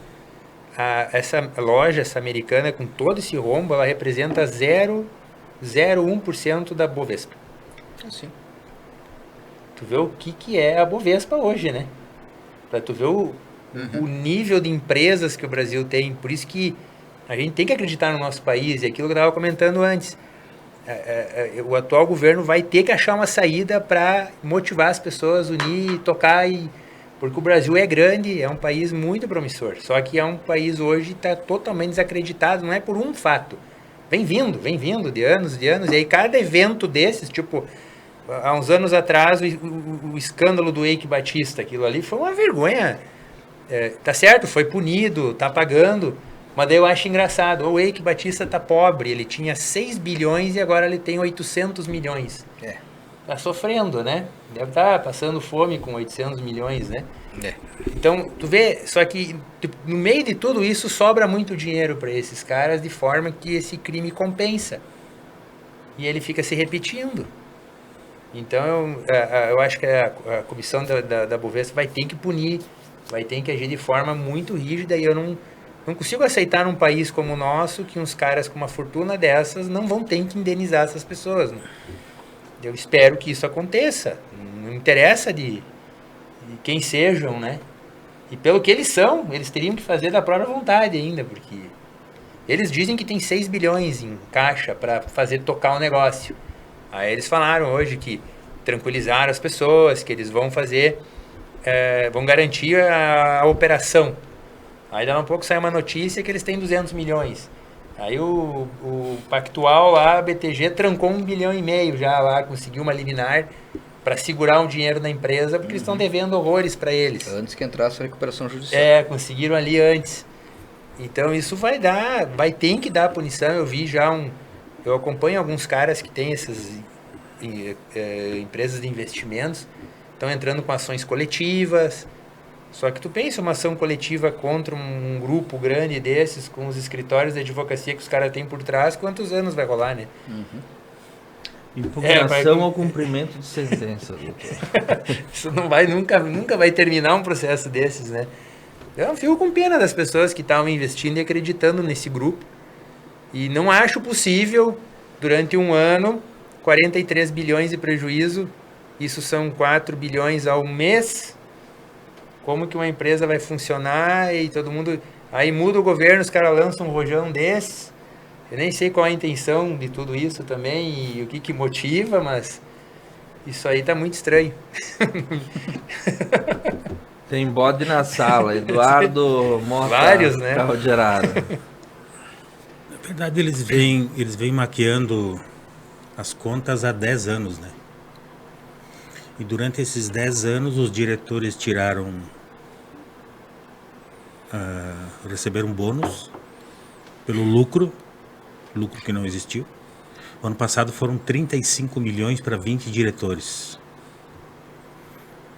essa loja, essa americana, com todo esse rombo, ela representa 0,01% da Bovespa. Assim. Tu vê o que é a Bovespa hoje, né? Pra tu ver o nível de empresas que o Brasil tem. Por isso que a gente tem que acreditar no nosso país. E aquilo que eu estava comentando antes. O atual governo vai ter que achar uma saída para motivar as pessoas, unir, tocar porque o Brasil é grande, é um país muito promissor. Só que é um país hoje que está totalmente desacreditado, não é por um fato. Vem vindo de anos. E aí cada evento desses, tipo, há uns anos atrás, o escândalo do Eike Batista, aquilo ali foi uma vergonha. Tá certo, foi punido, tá pagando, mas daí eu acho engraçado. O Eike Batista tá pobre, ele tinha 6 bilhões e agora ele tem 800 milhões. Tá sofrendo, né? Deve estar passando fome com 800 milhões, né? Então, tu vê, só que no meio de tudo isso sobra muito dinheiro para esses caras, de forma que esse crime compensa. E ele fica se repetindo. Então, eu acho que a comissão da Bovespa vai ter que punir, vai ter que agir de forma muito rígida, e eu não consigo aceitar num país como o nosso que uns caras com uma fortuna dessas não vão ter que indenizar essas pessoas. Eu espero que isso aconteça. Não interessa de quem sejam, né? E pelo que eles são, eles teriam que fazer da própria vontade ainda, porque eles dizem que tem 6 bilhões em caixa para fazer tocar o negócio. Aí eles falaram hoje que tranquilizaram as pessoas, que eles vão fazer, vão garantir a operação. Aí dá um pouco sai uma notícia que eles têm 200 milhões. Aí o Pactual lá, a BTG, trancou 1,5 bilhão já lá, conseguiu uma liminar para segurar o dinheiro da empresa, porque eles estão devendo horrores para eles. Antes que entrasse a recuperação judicial. Conseguiram ali antes. Então isso vai ter que dar punição. Eu vi já eu acompanho alguns caras que têm essas empresas de investimentos, estão entrando com ações coletivas, Só que tu pensa uma ação coletiva contra um grupo grande desses, com os escritórios de advocacia que os caras têm por trás, quantos anos vai rolar, né? Impugnação ao cumprimento de sentença, doutor. Isso não vai, nunca vai terminar um processo desses, né? Eu fico com pena das pessoas que estavam investindo e acreditando nesse grupo. E não acho possível, durante um ano, 43 bilhões de prejuízo, isso são 4 bilhões ao mês. Como que uma empresa vai funcionar e todo mundo... Aí muda o governo, os caras lançam um rojão desses. Eu nem sei qual é a intenção de tudo isso também e o que motiva, mas isso aí tá muito estranho. Tem bode na sala, Eduardo Mota. Vários, né? Calderaro. Na verdade, eles vêm maquiando as contas há 10 anos, né? E durante esses 10 anos, os diretores receberam bônus pelo lucro que não existiu. O ano passado foram 35 milhões para 20 diretores.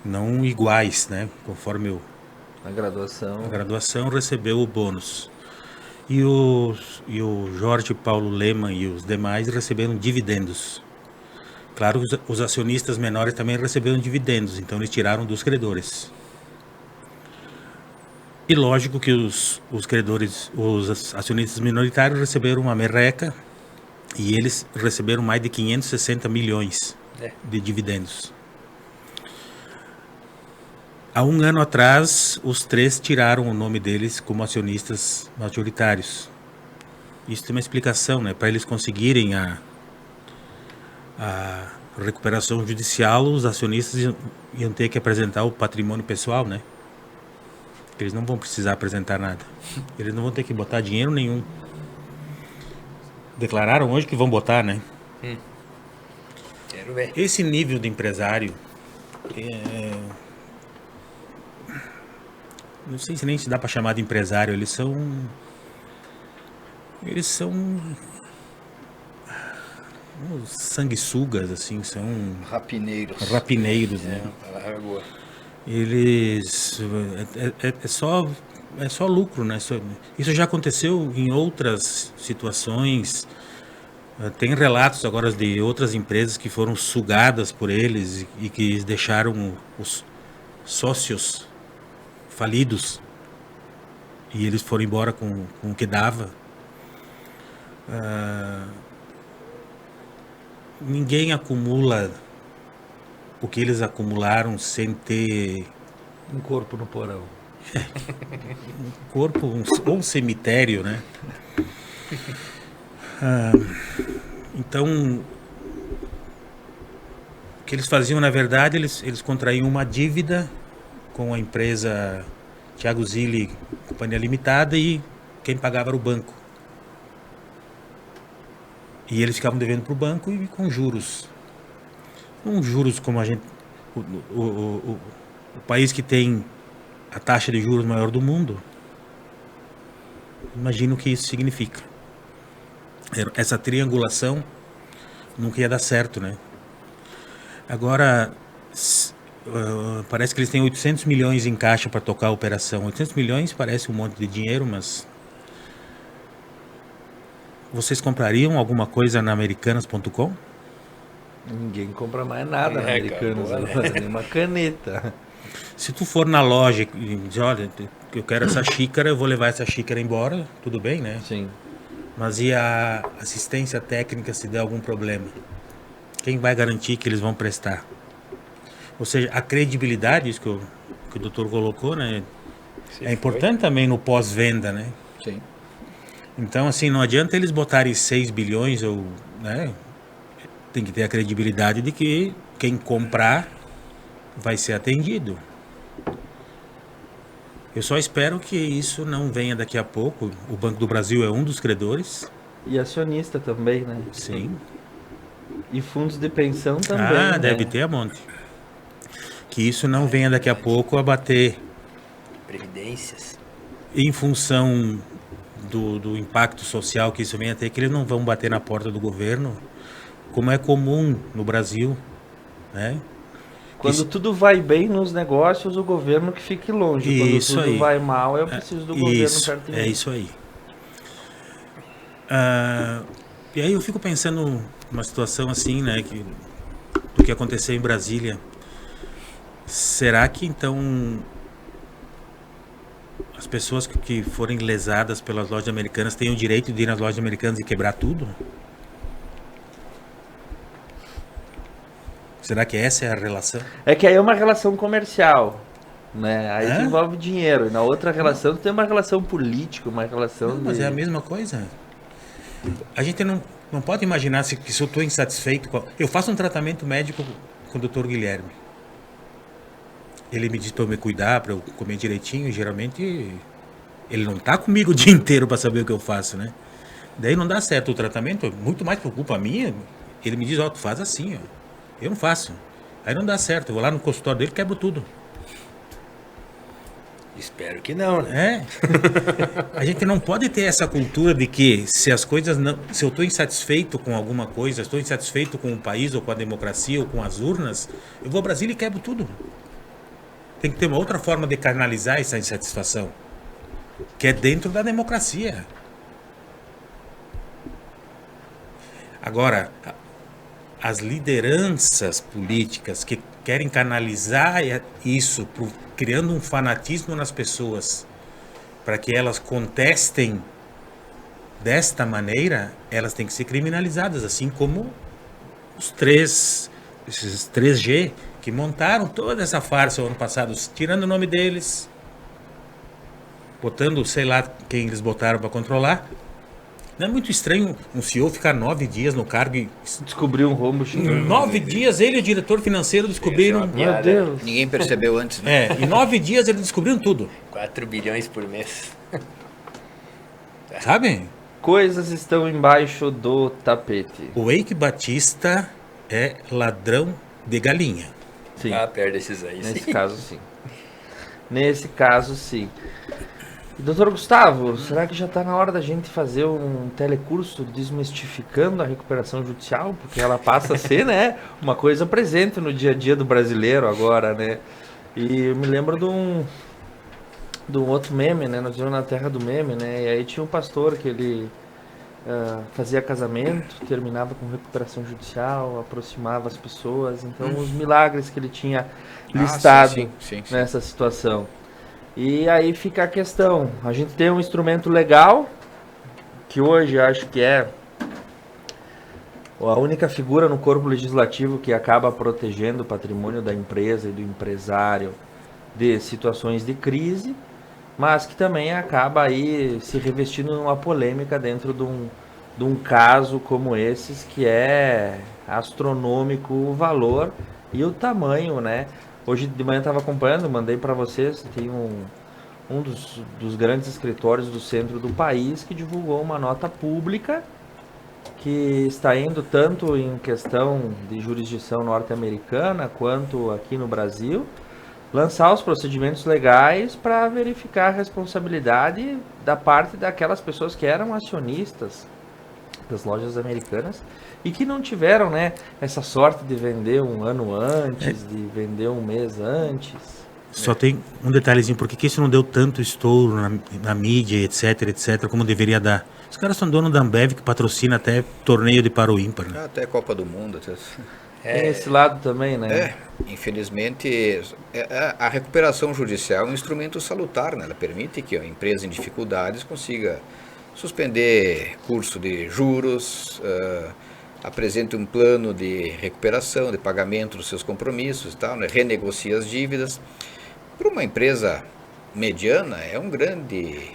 Não iguais, né? Conforme A graduação recebeu o bônus. E o Jorge Paulo Lemann e os demais receberam dividendos. Claro que os acionistas menores também receberam dividendos, então eles tiraram dos credores. E lógico que os credores, os acionistas minoritários receberam uma merreca e eles receberam mais de 560 milhões de dividendos. Há um ano atrás, os 3 tiraram o nome deles como acionistas majoritários. Isso tem uma explicação, né? Para eles conseguirem a recuperação judicial, os acionistas iam ter que apresentar o patrimônio pessoal, né? Eles não vão precisar apresentar nada. Eles não vão ter que botar dinheiro nenhum. Declararam hoje que vão botar, né? Quero ver. Esse nível de empresário, não sei se nem se dá para chamar de empresário, eles são uns sanguessugas, assim, são rapineiros, né? Palavra boa. Eles é só lucro, né? Isso já aconteceu em outras situações. Tem relatos agora de outras empresas que foram sugadas por eles e que deixaram os sócios falidos e eles foram embora com o que dava. Ninguém acumula o que eles acumularam sem ter Um corpo no porão. um corpo ou um cemitério, né? Então, o que eles faziam, na verdade, eles contraíam uma dívida com a empresa Thiago Zilli Companhia Limitada e quem pagava era o banco. E eles ficavam devendo para o banco e com juros. Não juros como a gente... O país que tem a taxa de juros maior do mundo. Imagina o que isso significa. Essa triangulação nunca ia dar certo, né? Agora, parece que eles têm 800 milhões em caixa para tocar a operação. 800 milhões parece um monte de dinheiro, mas... Vocês comprariam alguma coisa na Americanas.com? Ninguém compra mais nada na Americanas, acabou, né? nem uma caneta. Se tu for na loja e dizer, olha, eu quero essa xícara, eu vou levar essa xícara embora, tudo bem, né? Sim. Mas e a assistência técnica se der algum problema? Quem vai garantir que eles vão prestar? Ou seja, a credibilidade, isso que o doutor colocou, né? É importante também no pós-venda, né? Sim. Então, assim, não adianta eles botarem 6 bilhões ou, né? Tem que ter a credibilidade de que quem comprar vai ser atendido. Eu só espero que isso não venha daqui a pouco. O Banco do Brasil é um dos credores. E acionista também, né? Sim. E fundos de pensão também. Ah, né? deve ter a monte. Que isso não venha daqui a pouco a bater Previdências. em função do impacto social que isso venha a ter, que eles não vão bater na porta do governo, como é comum no Brasil, né? Quando tudo vai bem nos negócios, o governo que fique longe. Quando Isso tudo aí. vai mal, eu preciso do governo perto de mim. É isso aí. E aí eu fico pensando numa situação assim, né, do que aconteceu em Brasília. Será que então as pessoas que forem lesadas pelas lojas americanas têm o direito de ir nas lojas americanas e quebrar tudo? Será que essa é a relação? É que aí é uma relação comercial, né? Aí É? envolve dinheiro. E na outra relação tem uma relação política, uma relação Não, mas de... é a mesma coisa. A gente não pode imaginar se eu estou insatisfeito com... Eu faço um tratamento médico com o Dr. Guilherme. Ele me diz para eu me cuidar, para eu comer direitinho. E geralmente ele não tá comigo o dia inteiro para saber o que eu faço, né? Daí não dá certo o tratamento, muito mais por culpa minha. Ele me diz, ó, tu faz assim, ó. Eu não faço. Aí não dá certo. Eu vou lá no consultório dele e quebro tudo. Espero que não, né? É. A gente não pode ter essa cultura de que se as coisas não... Se eu estou insatisfeito com alguma coisa, estou insatisfeito com o país, ou com a democracia, ou com as urnas, eu vou ao Brasília e quebro tudo. Tem que ter uma outra forma de canalizar essa insatisfação, que é dentro da democracia. Agora, as lideranças políticas que querem canalizar isso, criando um fanatismo nas pessoas, para que elas contestem desta maneira, elas têm que ser criminalizadas, assim como esses 3G, que montaram toda essa farsa o ano passado, tirando o nome deles, botando, sei lá, quem eles botaram para controlar. Não é muito estranho um CEO ficar 9 dias no cargo e... Descobrir um rombo Em chegando. 9 dias ele e o diretor financeiro descobriram... Meu Deus. Ninguém percebeu antes, né? Em 9 dias eles descobriram tudo. 4 bilhões por mês. Sabe? Coisas estão embaixo do tapete. O Eike Batista é ladrão de galinha. Sim, Ah, perto desses aí, nesse sim. caso sim. Nesse caso sim. E, doutor Gustavo, será que já está na hora da gente fazer um telecurso desmistificando a recuperação judicial? Porque ela passa a ser, né, uma coisa presente no dia a dia do brasileiro agora, né? E eu me lembro de um outro meme, né? Nós vivemos na terra do meme, né? E aí tinha um pastor que ele fazia casamento, terminava com recuperação judicial, aproximava as pessoas. Então, os milagres que ele tinha listado sim. nessa situação. E aí fica a questão, a gente tem um instrumento legal, que hoje acho que é a única figura no corpo legislativo que acaba protegendo o patrimônio da empresa e do empresário de situações de crise, mas que também acaba aí se revestindo numa polêmica dentro de um caso como esses, que é astronômico o valor e o tamanho, né? Hoje de manhã eu estava acompanhando, mandei para vocês, tem um dos grandes escritórios do centro do país que divulgou uma nota pública que está indo tanto em questão de jurisdição norte-americana quanto aqui no Brasil, lançar os procedimentos legais para verificar a responsabilidade da parte daquelas pessoas que eram acionistas das lojas americanas e que não tiveram, né, essa sorte de vender um ano antes, de vender um mês antes. Só tem um detalhezinho, por que isso não deu tanto estouro na mídia, etc, como deveria dar? Os caras são donos da Ambev, que patrocina até torneio de paro ímpar, né? Até Copa do Mundo. Até... Tem esse lado também, né? Infelizmente, a recuperação judicial é um instrumento salutar, né? Ela permite que a empresa em dificuldades consiga suspender curso de juros, apresente um plano de recuperação, de pagamento dos seus compromissos e tal, né? Renegocia as dívidas. Para uma empresa mediana é um grande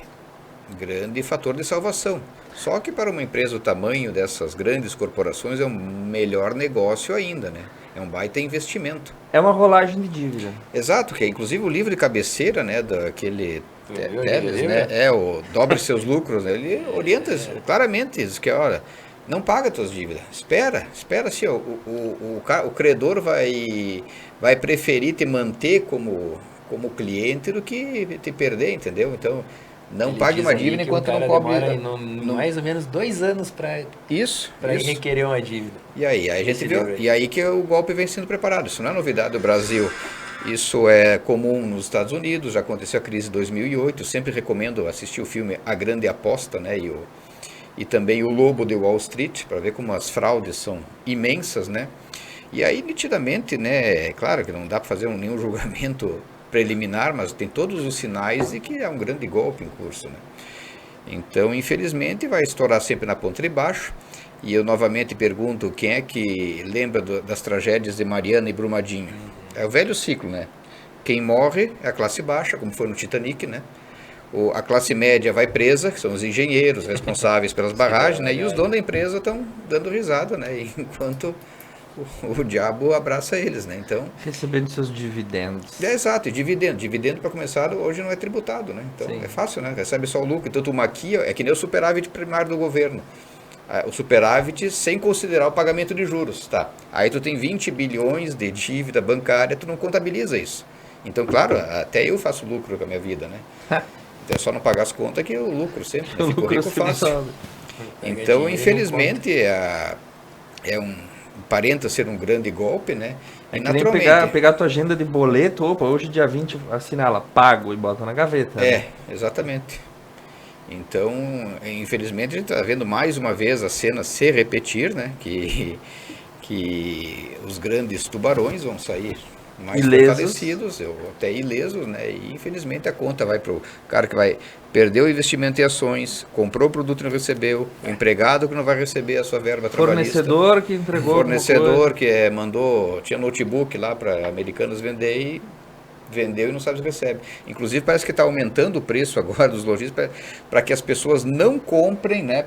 fator de salvação. Só que para uma empresa do tamanho dessas grandes corporações é um melhor negócio ainda, né? É um baita investimento. É uma rolagem de dívida. Exato, que é inclusive o livro de cabeceira, né, daquele viu Telles, aquele né? O Dobre Seus Lucros, né? Ele orienta claramente, diz que, olha, não paga tuas dívidas, espera assim, ó, o credor vai preferir te manter como cliente do que te perder, entendeu? Então, Não Ele pague diz uma ali dívida que enquanto o cara não cobre. demora mais ou menos 2 anos para Isso. ir requerer uma dívida. E aí a gente Esse viu, livro aí. e aí que o golpe vem sendo preparado. Isso não é novidade do Brasil. Isso é comum nos Estados Unidos, já aconteceu a crise de 2008. Eu sempre recomendo assistir o filme A Grande Aposta, né? E também O Lobo de Wall Street, para ver como as fraudes são imensas, né? E aí, nitidamente, né? É claro que não dá para fazer nenhum julgamento preliminar, mas tem todos os sinais de que é um grande golpe em curso, né? Então, infelizmente, vai estourar sempre na ponta de baixo. E eu novamente pergunto, quem é que lembra das tragédias de Mariana e Brumadinho? É o velho ciclo, né? Quem morre é a classe baixa, como foi no Titanic, né? A classe média vai presa, que são os engenheiros responsáveis pelas barragens, né? E os donos da empresa estão dando risada, né? Enquanto o diabo abraça eles, né? Então, Recebendo seus dividendos. exato, e dividendo para começar hoje não é tributado, né? Então Sim. é fácil, né? Recebe só o lucro. Então tu maquia, é que nem o superávit primário do governo. O superávit sem considerar o pagamento de juros, tá? Aí tu tem 20 bilhões de dívida bancária, tu não contabiliza isso. Então, claro, até eu faço lucro com a minha vida, né? Então é só não pagar as contas que eu lucro sempre, né? O Fico lucro rico sempre fácil. sobe. Então, infelizmente, aparenta ser um grande golpe, né? É E que nem naturalmente, pegar tua agenda de boleto, opa, hoje dia 20 assinala, pago e bota na gaveta. né? exatamente. Então, infelizmente, a gente está vendo mais uma vez a cena se repetir, né? Que os grandes tubarões vão sair mais Ilesos. fortalecidos, ou até ilesos, né? E infelizmente a conta vai para o cara que vai perder o investimento em ações, comprou o produto e não recebeu, o empregado que não vai receber a sua verba trabalhista. Fornecedor que entregou alguma Fornecedor coisa. que tinha notebook lá para americanos vender e vendeu e não sabe se recebe. Inclusive parece que está aumentando o preço agora dos lojistas para que as pessoas não comprem, né,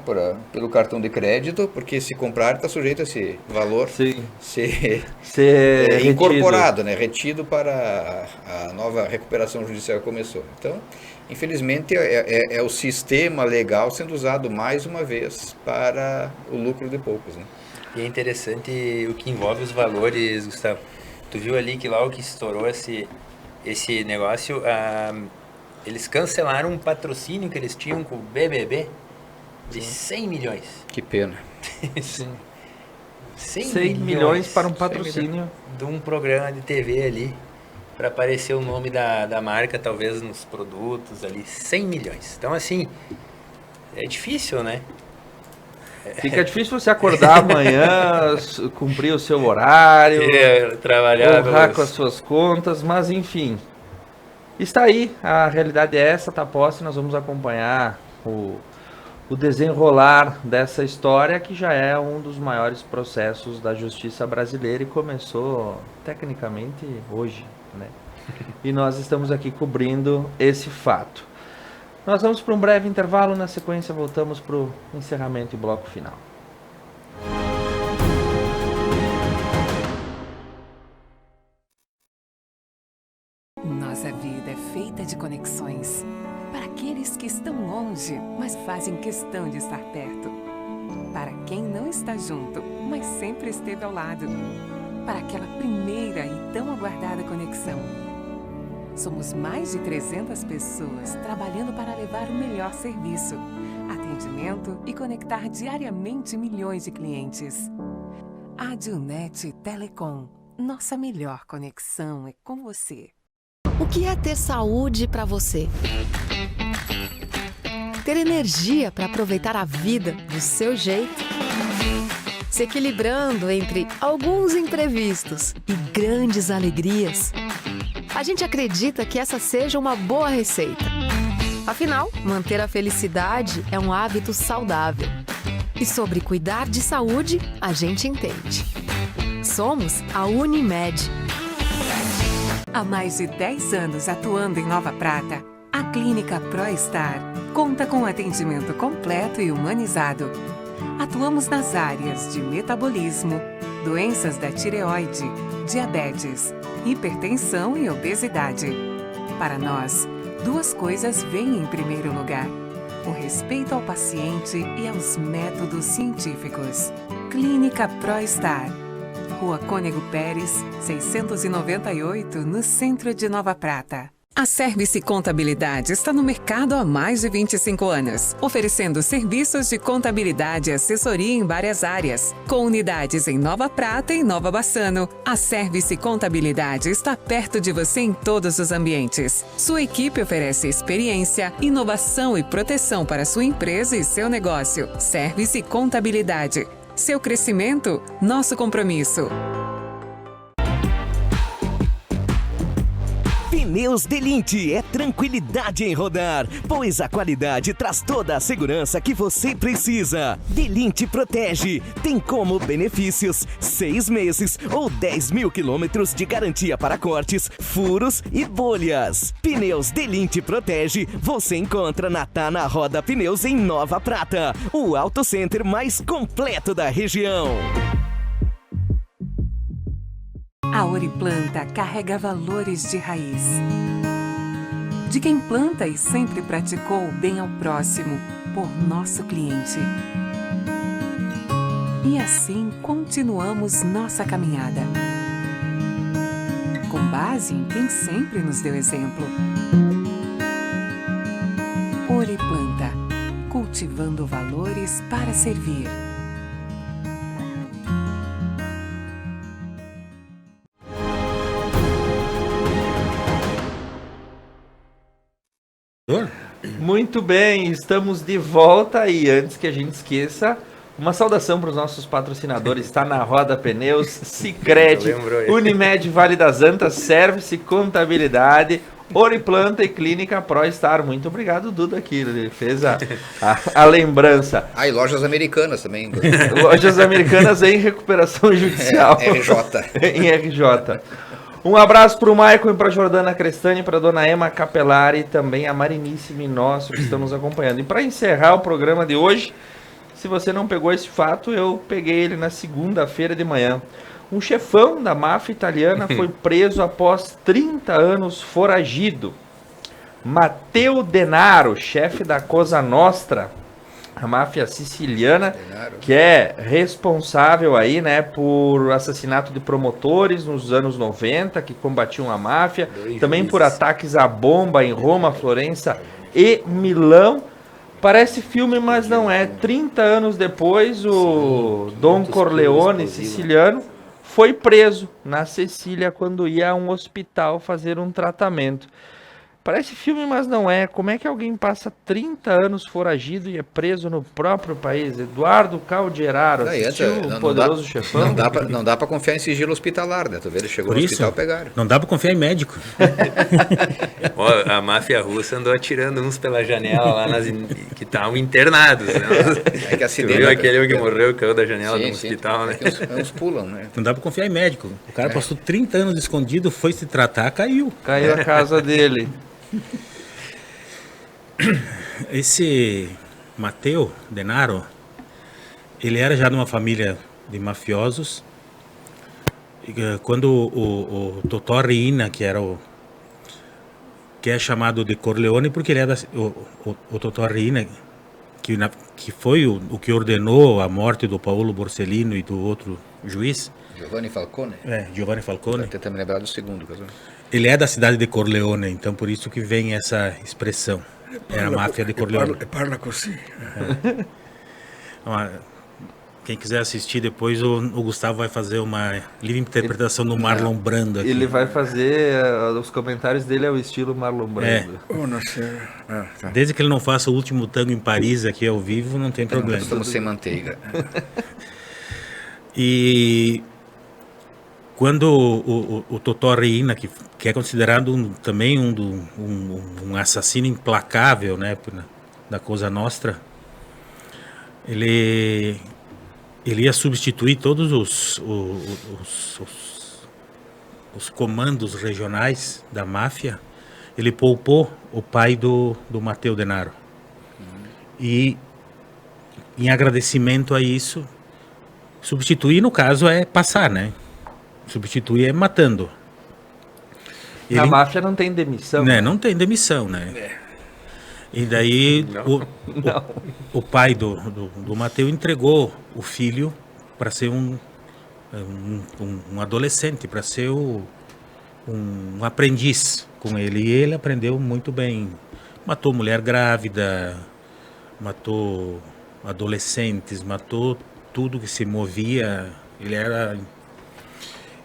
pelo cartão de crédito, porque se comprar está sujeito a esse valor Sim. ser Ser incorporado, né, retido para a nova recuperação judicial que começou. Então, infelizmente, é o sistema legal sendo usado mais uma vez para o lucro de poucos, né? E é interessante o que envolve os valores, Gustavo. Tu viu ali que lá o que estourou esse negócio, eles cancelaram um patrocínio que eles tinham com o BBB de 100 milhões. Que pena. Sim. 100 100 milhões para um patrocínio. de um programa de TV ali, para aparecer o nome da marca, talvez nos produtos ali, 100 milhões. Então, assim, é difícil, né? Fica difícil você acordar amanhã, cumprir o seu horário, Trabalhar honrar pelos- com as suas contas, mas enfim. Está aí, a realidade é essa, tá posta, e nós vamos acompanhar o desenrolar dessa história, que já é um dos maiores processos da justiça brasileira e começou tecnicamente hoje, né? E nós estamos aqui cobrindo esse fato. Nós vamos para um breve intervalo, na sequência voltamos para o encerramento e bloco final. Nossa vida é feita de conexões. Para aqueles que estão longe, mas fazem questão de estar perto. Para quem não está junto, mas sempre esteve ao lado. Para aquela primeira e tão aguardada conexão. Somos mais de 300 pessoas trabalhando para levar o melhor serviço, atendimento e conectar diariamente milhões de clientes. Adilnet Telecom. Nossa melhor conexão é com você. O que é ter saúde para você? Ter energia para aproveitar a vida do seu jeito? Se equilibrando entre alguns imprevistos e grandes alegrias? A gente acredita que essa seja uma boa receita. Afinal, manter a felicidade é um hábito saudável. E sobre cuidar de saúde, a gente entende. Somos a Unimed. Há mais de 10 anos atuando em Nova Prata, a Clínica ProStar conta com atendimento completo e humanizado. Atuamos nas áreas de metabolismo, doenças da tireoide, diabetes, hipertensão e obesidade. Para nós, duas coisas vêm em primeiro lugar: o respeito ao paciente e aos métodos científicos. Clínica ProStar, Rua Cônego Pérez, 698, no centro de Nova Prata. A Service Contabilidade está no mercado há mais de 25 anos, oferecendo serviços de contabilidade e assessoria em várias áreas. Com unidades em Nova Prata e Nova Bassano, a Service Contabilidade está perto de você em todos os ambientes. Sua equipe oferece experiência, inovação e proteção para sua empresa e seu negócio. Service Contabilidade. Seu crescimento, nosso compromisso. Pneus Delinte é tranquilidade em rodar, pois a qualidade traz toda a segurança que você precisa. Delinte Protege tem como benefícios 6 meses ou 10 mil quilômetros de garantia para cortes, furos e bolhas. Pneus Delinte Protege você encontra na Tana Roda Pneus em Nova Prata, o auto center mais completo da região. A Oriplanta carrega valores de raiz. De quem planta e sempre praticou o bem ao próximo, por nosso cliente. E assim continuamos nossa caminhada. Com base em quem sempre nos deu exemplo. Oriplanta, cultivando valores para servir. Muito bem, estamos de volta e antes que a gente esqueça, uma saudação para os nossos patrocinadores, está na Roda Pneus, Sicredi, Unimed Vale das Antas, Service Contabilidade, Oriplanta e Clínica ProStar. Muito obrigado, Duda, aqui, ele fez a lembrança. Ah, e lojas americanas também. Lojas americanas em recuperação judicial. RJ. Em RJ. Um abraço para o Maicon e para a Jordana Crestani, para a dona Emma Capelari e também a Marinice Minócio que estão nos acompanhando. E para encerrar o programa de hoje, se você não pegou esse fato, eu peguei ele na segunda-feira de manhã. Um chefão da máfia italiana foi preso após 30 anos foragido. Matteo Denaro, chefe da Cosa Nostra, a máfia siciliana, que é responsável aí, né, por assassinato de promotores nos anos 90, que combatiam a máfia, também por ataques à bomba em Roma, Florença e Milão. Parece filme, mas não é. 30 anos depois, o Don Corleone siciliano foi preso na Sicília quando ia a um hospital fazer um tratamento. Parece filme, mas não é. Como é que alguém passa 30 anos foragido e é preso no próprio país? Eduardo Calderaro, assistiu o Poderoso Chefão? Não dá pra confiar em sigilo hospitalar, né? Tu vê, ele chegou Por no isso, hospital, pegaram. Não dá pra confiar em médico. Ó, a máfia russa andou atirando uns pela janela lá que estavam internados. Né? É que acidente. Tu viu aquele que morreu, caiu da janela do hospital, né? Uns pulam, né? Não dá pra confiar em médico. O cara passou 30 anos escondido, foi se tratar, caiu. Caiu a casa dele. Esse Matteo Denaro, ele era já de uma família de mafiosos. Quando o Totò Riina, que é chamado de Corleone porque ele é o Totò Riina, que foi o que ordenou a morte do Paolo Borsellino e do outro juiz. Giovanni Falcone? Giovanni Falcone. Vou tentar me lembrar do segundo. Ele é da cidade de Corleone, então por isso que vem essa expressão. Era a máfia de Corleone. Parla così. Quem quiser assistir depois, o Gustavo vai fazer uma livre interpretação do Marlon Brando aqui. Ele vai fazer, os comentários dele é o estilo Marlon Brando. Desde que ele não faça o último tango em Paris aqui ao vivo, não tem problema. Estamos sem manteiga. E quando o Totò Riina, que é considerado também um assassino implacável, né, da Cosa Nostra, ele ia substituir todos os comandos regionais da máfia. Ele poupou o pai do Matteo Denaro. E em agradecimento a isso, substituir no caso é passar, né? Substituir é matando. A máfia não tem demissão. Né? Não tem demissão, né? E daí o pai do Matteo entregou o filho para ser um adolescente, para ser um aprendiz com ele. E ele aprendeu muito bem. Matou mulher grávida, matou adolescentes, matou tudo que se movia.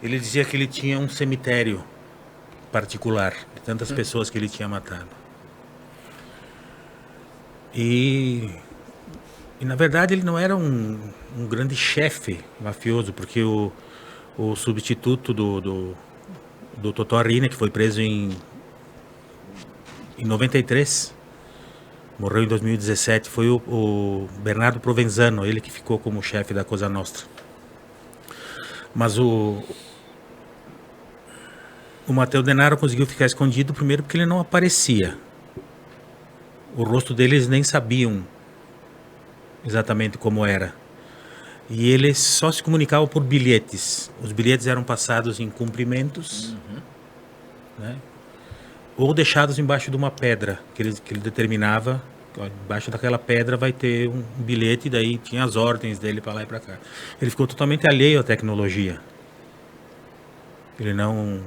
Ele dizia que ele tinha um cemitério particular de tantas pessoas que ele tinha matado. E na verdade ele não era um grande chefe mafioso, porque o substituto do Totò Riina, que foi preso em 93, morreu em 2017, foi o Bernardo Provenzano, ele que ficou como chefe da Cosa Nostra. Mas o Matteo Denaro conseguiu ficar escondido primeiro porque ele não aparecia. O rosto deles nem sabiam exatamente como era. E eles só se comunicavam por bilhetes. Os bilhetes eram passados em cumprimentos, né? Ou deixados embaixo de uma pedra, que ele determinava. Embaixo daquela pedra vai ter um bilhete, e daí tinha as ordens dele para lá e para cá. Ele ficou totalmente alheio à tecnologia. Ele não...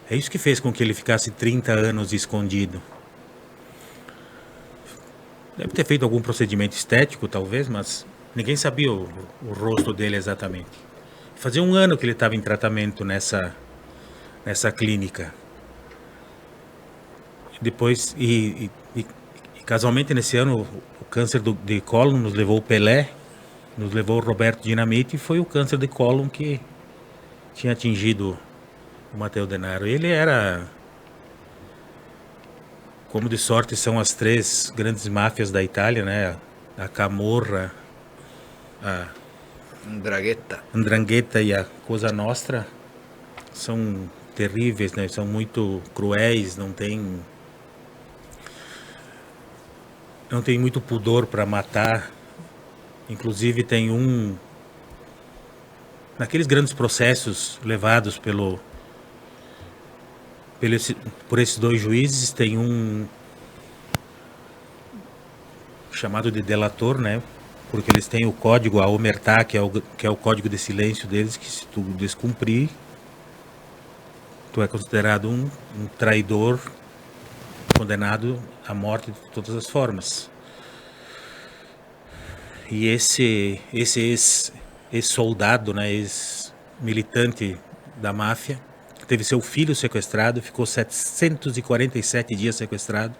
É isso que fez com que ele ficasse 30 anos escondido. Deve ter feito algum procedimento estético, talvez, mas ninguém sabia o rosto dele exatamente. Fazia 1 ano que ele estava em tratamento nessa clínica. Depois, e casualmente nesse ano, o câncer de cólon nos levou o Pelé, nos levou o Roberto Dinamite, e foi o câncer de cólon que tinha atingido o Matteo Denaro. Ele era, como de sorte são as 3 grandes máfias da Itália, né? A Camorra, a 'Ndrangheta e a Cosa Nostra, são terríveis, né? São muito cruéis, não tem muito pudor para matar. Inclusive tem naqueles grandes processos levados por esses 2 juízes, tem um chamado de delator, né? Porque eles têm o código, a omertá, que é o código de silêncio deles, que se tu descumprir, tu é considerado um traidor, condenado à morte de todas as formas. E esse ex-soldado, né, ex-militante da máfia, teve seu filho sequestrado, ficou 747 dias sequestrado,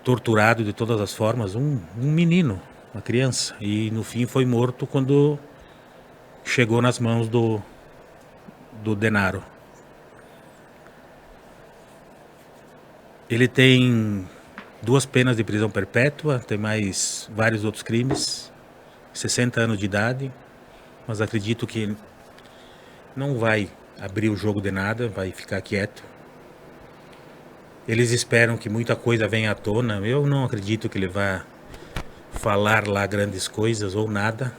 torturado de todas as formas, um menino, uma criança, e no fim foi morto quando chegou nas mãos do Denaro. Ele tem 2 penas de prisão perpétua, tem mais vários outros crimes, 60 anos de idade, mas acredito que não vai abrir o jogo de nada, vai ficar quieto. Eles esperam que muita coisa venha à tona. Eu não acredito que ele vá falar lá grandes coisas ou nada.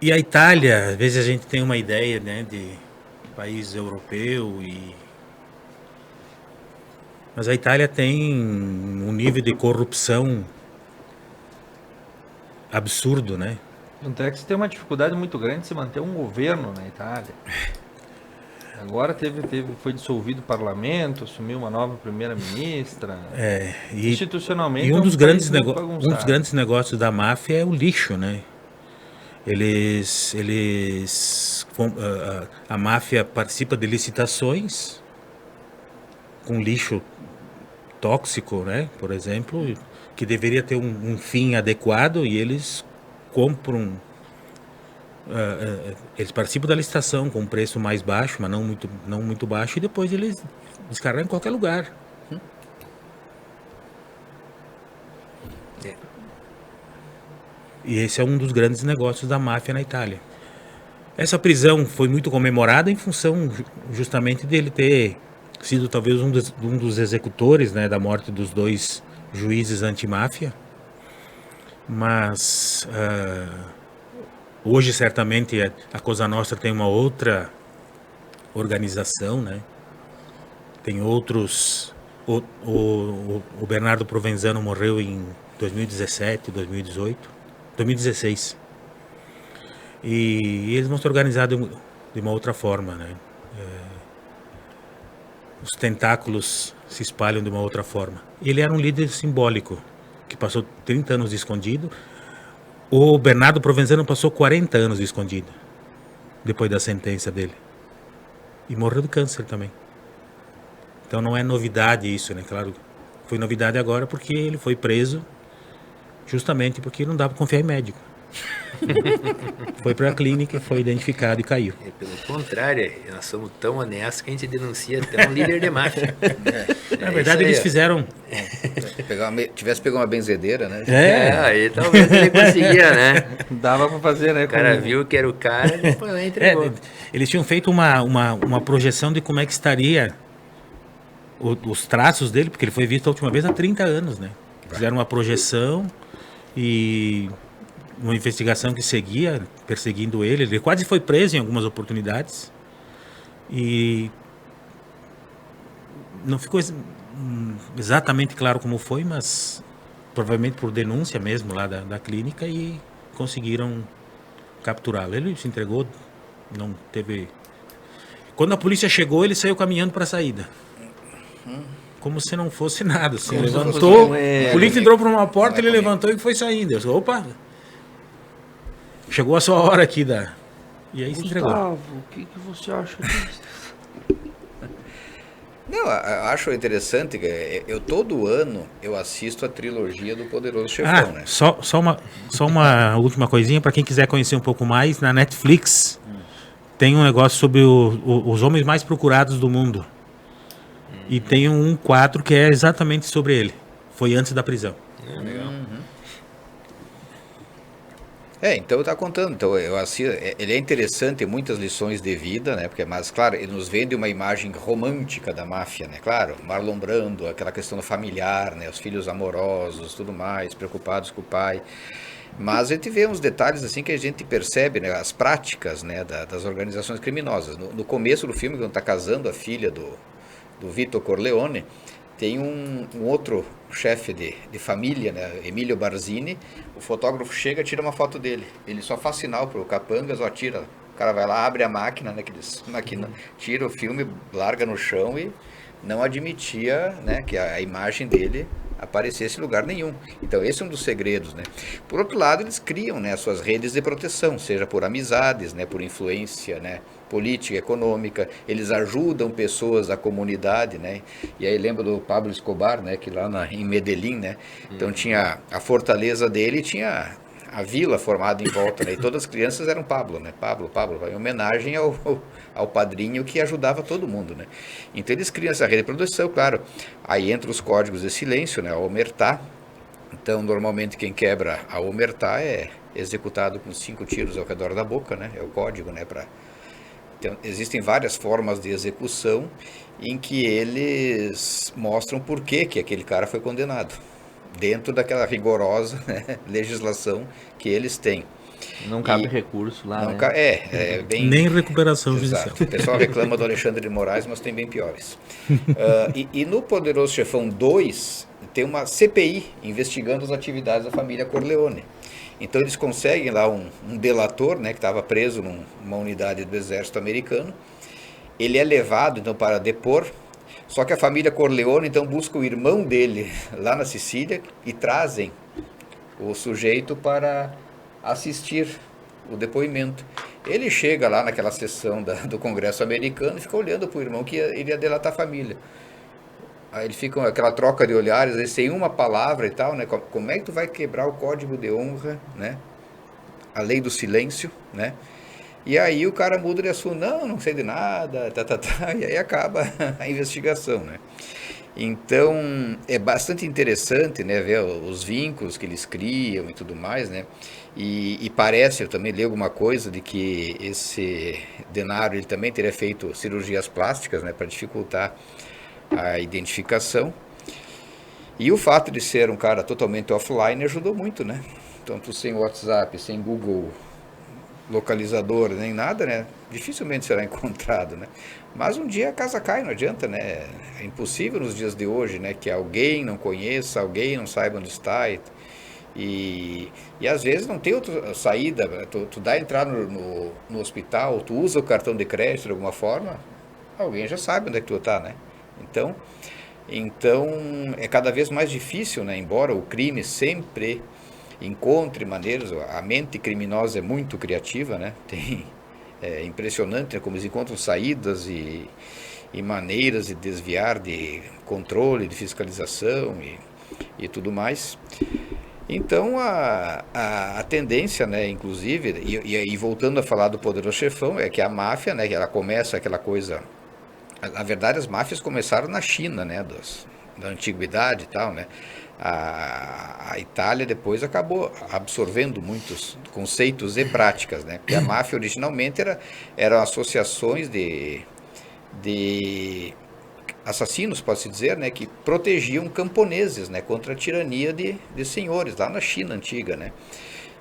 E a Itália, às vezes a gente tem uma ideia, né, de país europeu, mas a Itália tem um nível de corrupção absurdo, né? Tanto é que você tem uma dificuldade muito grande de se manter um governo na Itália. Agora foi dissolvido o parlamento, assumiu uma nova primeira-ministra. Institucionalmente e um é dos país grandes muito bagunçado. um dos grandes negócios da máfia é o lixo, né? A máfia participa de licitações com lixo tóxico, né? Por exemplo, que deveria ter um fim adequado, e eles compram, eles participam da licitação com um preço mais baixo, mas não muito baixo, e depois eles descarregam em qualquer lugar. E esse é um dos grandes negócios da máfia na Itália. Essa prisão foi muito comemorada em função justamente dele ter sido talvez um dos executores, né, da morte dos 2 juízes antimáfia. Mas hoje certamente a Cosa Nostra tem uma outra organização, né? Tem outros... O Bernardo Provenzano morreu em 2017, 2016. E eles vão se organizar de de uma outra forma, né? Os tentáculos se espalham de uma outra forma. Ele era um líder simbólico, que passou 30 anos de escondido. O Bernardo Provenzano passou 40 anos de escondido, depois da sentença dele. E morreu de câncer também. Então não é novidade isso, né? Claro, foi novidade agora porque ele foi preso justamente porque não dá para confiar em médico. Foi para a clínica, foi identificado e caiu. Pelo contrário, nós somos tão honestos que a gente denuncia até um líder de máfia. Na verdade, eles fizeram... Tivesse pegado uma benzedeira, né? Aí talvez ele conseguia, né? Dava pra fazer, né? O cara viu que era o cara e depois lá entregou. Eles tinham feito uma projeção de como é que estaria os traços dele, porque ele foi visto a última vez há 30 anos, né? Fizeram uma projeção e uma investigação que seguia, perseguindo ele. Ele quase foi preso em algumas oportunidades. E não ficou exatamente claro como foi, mas provavelmente por denúncia mesmo lá da clínica, e conseguiram capturá-lo. Ele se entregou, não teve... Quando a polícia chegou, ele saiu caminhando para a saída. Como se não fosse nada. Assim, levantou, a polícia entrou por uma porta, ele levantou e foi saindo. Eu disse, opa, chegou a sua hora aqui e aí se entregou. Gustavo, o que você acha disso? Não, eu acho interessante que todo ano eu assisto a trilogia do Poderoso Chefão, né? Só uma última coisinha para quem quiser conhecer um pouco mais. Na Netflix tem um negócio sobre os homens mais procurados do mundo. E tem um quadro que é exatamente sobre ele. Foi antes da prisão. Legal. Então eu estava contando, então eu assisto, ele é interessante, tem muitas lições de vida, né? Porque, mas claro, ele nos vende uma imagem romântica da máfia, né? Claro, Marlon Brando, aquela questão familiar, né? Os filhos amorosos, tudo mais, preocupados com o pai. Mas a gente vê uns detalhes assim que a gente percebe, né? As práticas, né? Das organizações criminosas. No começo do filme, quando está casando a filha do Vito Corleone, tem um outro chefe de família, né, Emílio Barzini. O fotógrafo chega e tira uma foto dele. Ele só faz sinal pro Capangas, ó, tira. O cara vai lá, abre a máquina, né, tira o filme, larga no chão, e não admitia, né, que a imagem dele aparecesse em lugar nenhum. Então esse é um dos segredos, né. Por outro lado, eles criam, né, as suas redes de proteção, seja por amizades, né, por influência, né, política, econômica. Eles ajudam pessoas da comunidade, né? E aí lembra do Pablo Escobar, né? Que lá em Medellín, né? Então tinha a fortaleza dele, tinha a vila formada em volta, né? E todas as crianças eram Pablo, né? Pablo, em homenagem ao padrinho que ajudava todo mundo, né? Então eles criam essa rede de produção, claro. Aí entra os códigos de silêncio, né? A omertá. Então normalmente quem quebra a omertá é executado com 5 tiros ao redor da boca, né? É o código, né? Então, existem várias formas de execução em que eles mostram por que aquele cara foi condenado, dentro daquela rigorosa, né, legislação que eles têm. Não cabe recurso lá, né? Bem... Nem recuperação judicial. O pessoal reclama do Alexandre de Moraes, mas tem bem piores. E no Poderoso Chefão 2, tem uma CPI investigando as atividades da família Corleone. Então eles conseguem lá um delator, né, que estava preso numa unidade do exército americano. Ele é levado então para depor, só que a família Corleone então busca o irmão dele lá na Sicília e trazem o sujeito para assistir o depoimento. Ele chega lá naquela sessão do Congresso americano e fica olhando para o irmão que ele ia delatar a família. Aí ele fica aquela troca de olhares, aí sem uma palavra e tal, né? Como é que tu vai quebrar o código de honra, né? A lei do silêncio, né? E aí o cara muda de assunto, não sei de nada, e aí acaba a investigação, né? Então é bastante interessante, né, ver os vínculos que eles criam e tudo mais, né? E parece, eu também li alguma coisa de que esse Denaro ele também teria feito cirurgias plásticas, né, para dificultar a identificação. E o fato de ser um cara totalmente offline ajudou muito, né? Então, tu sem WhatsApp, sem Google localizador, nem nada, né? Dificilmente será encontrado, né? Mas um dia a casa cai, não adianta, né? É impossível nos dias de hoje, né? Que alguém não conheça, alguém não saiba onde está. E às vezes não tem outra saída, tu dá entrada no hospital, tu usa o cartão de crédito de alguma forma, alguém já sabe onde é que tu tá, né? Então é cada vez mais difícil, né? Embora o crime sempre encontre maneiras, a mente criminosa é muito criativa, né? É impressionante, né, como eles encontram saídas e maneiras de desviar de controle, de fiscalização e tudo mais. Então a tendência, né, inclusive, e voltando a falar do Poderoso Chefão, é que a máfia, né, que ela começa aquela coisa. Na verdade, as máfias começaram na China, né, da antiguidade e tal, né. A Itália depois acabou absorvendo muitos conceitos e práticas, né, porque a máfia originalmente eram associações de assassinos, pode-se dizer, né, que protegiam camponeses, né, contra a tirania de senhores, lá na China antiga, né.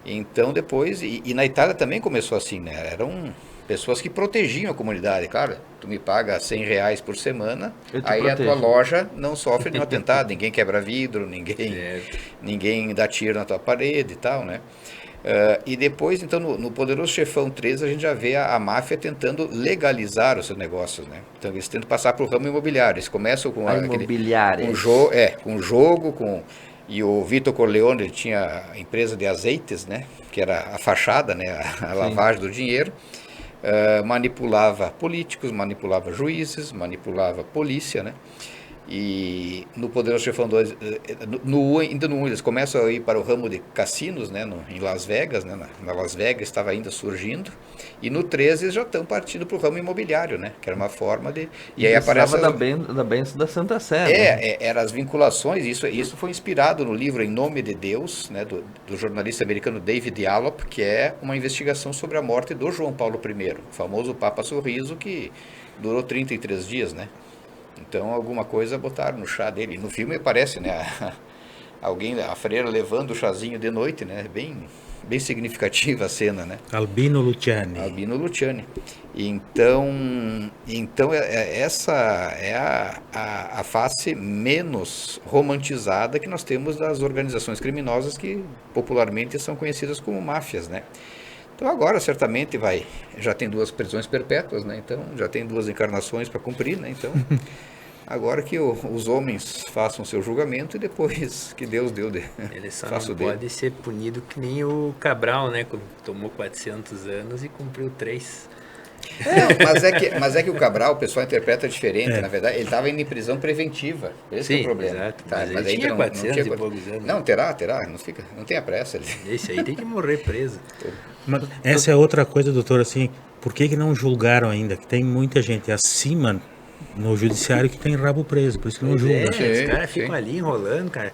Então depois, e na Itália também começou assim, né, eram pessoas que protegiam a comunidade. Claro, tu me paga R$100 por semana, aí protejo. A tua loja não sofre nenhum atentado, ninguém quebra vidro, ninguém dá tiro na tua parede e tal, né. E depois, então, no Poderoso Chefão 3, a gente já vê a máfia tentando legalizar os seus negócios, né? Então, eles tentam passar para o ramo imobiliário. Eles começam com com jogo, e o Vitor Corleone, ele tinha a empresa de azeites, né? Que era a fachada, né? A lavagem do dinheiro. Manipulava políticos, manipulava juízes, manipulava polícia, né? E no Poderoso Chefão 2, ainda no 1, eles começam a ir para o ramo de cassinos, né, em Las Vegas, né, na Las Vegas estava ainda surgindo, e no 13 eles já estão partindo para o ramo imobiliário, né, que era uma forma de... E aí aparece da bênção da Santa Sé. Né? Eram as vinculações, isso foi inspirado no livro Em Nome de Deus, né, do jornalista americano David Allop, que é uma investigação sobre a morte do João Paulo I, o famoso Papa Sorriso, que durou 33 dias, né. Então alguma coisa botaram no chá dele. No filme aparece, né, a freira levando o chazinho de noite, né, bem significativa a cena, né. Albino Luciani. Então essa é a face menos romantizada que nós temos das organizações criminosas que popularmente são conhecidas como máfias, né. Então agora certamente já tem 2 prisões perpétuas, né? Então já tem 2 encarnações para cumprir, né? Então agora que os homens façam seu julgamento e depois que Deus deu ele só não pode ser punido que nem o Cabral, né? Tomou 400 anos e cumpriu 3. Mas é que o Cabral, o pessoal interpreta diferente, na verdade, ele estava indo em prisão preventiva, esse é o problema. Exato, mas ele tinha 400 e poucos anos. Não, terá, não tenha pressa. Esse aí tem que morrer preso. Mas essa é outra coisa, doutor, assim, por que não julgaram ainda? Que tem muita gente acima no judiciário que tem rabo preso, por isso que não julgam. Os caras ficam ali enrolando, cara.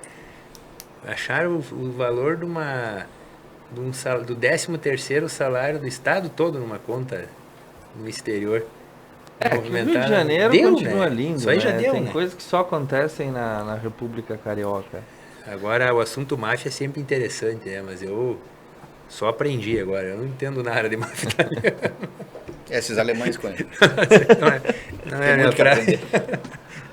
Acharam o valor do 13º salário do estado todo numa conta no exterior. Que o Rio de Janeiro continua lindo, isso aí já deu, tem coisas que só acontecem na República Carioca. Agora, o assunto máfia é sempre interessante, né? Mas eu só aprendi agora, eu não entendo nada de máfia italiana. Esses alemães conhecem. Não é minha praia.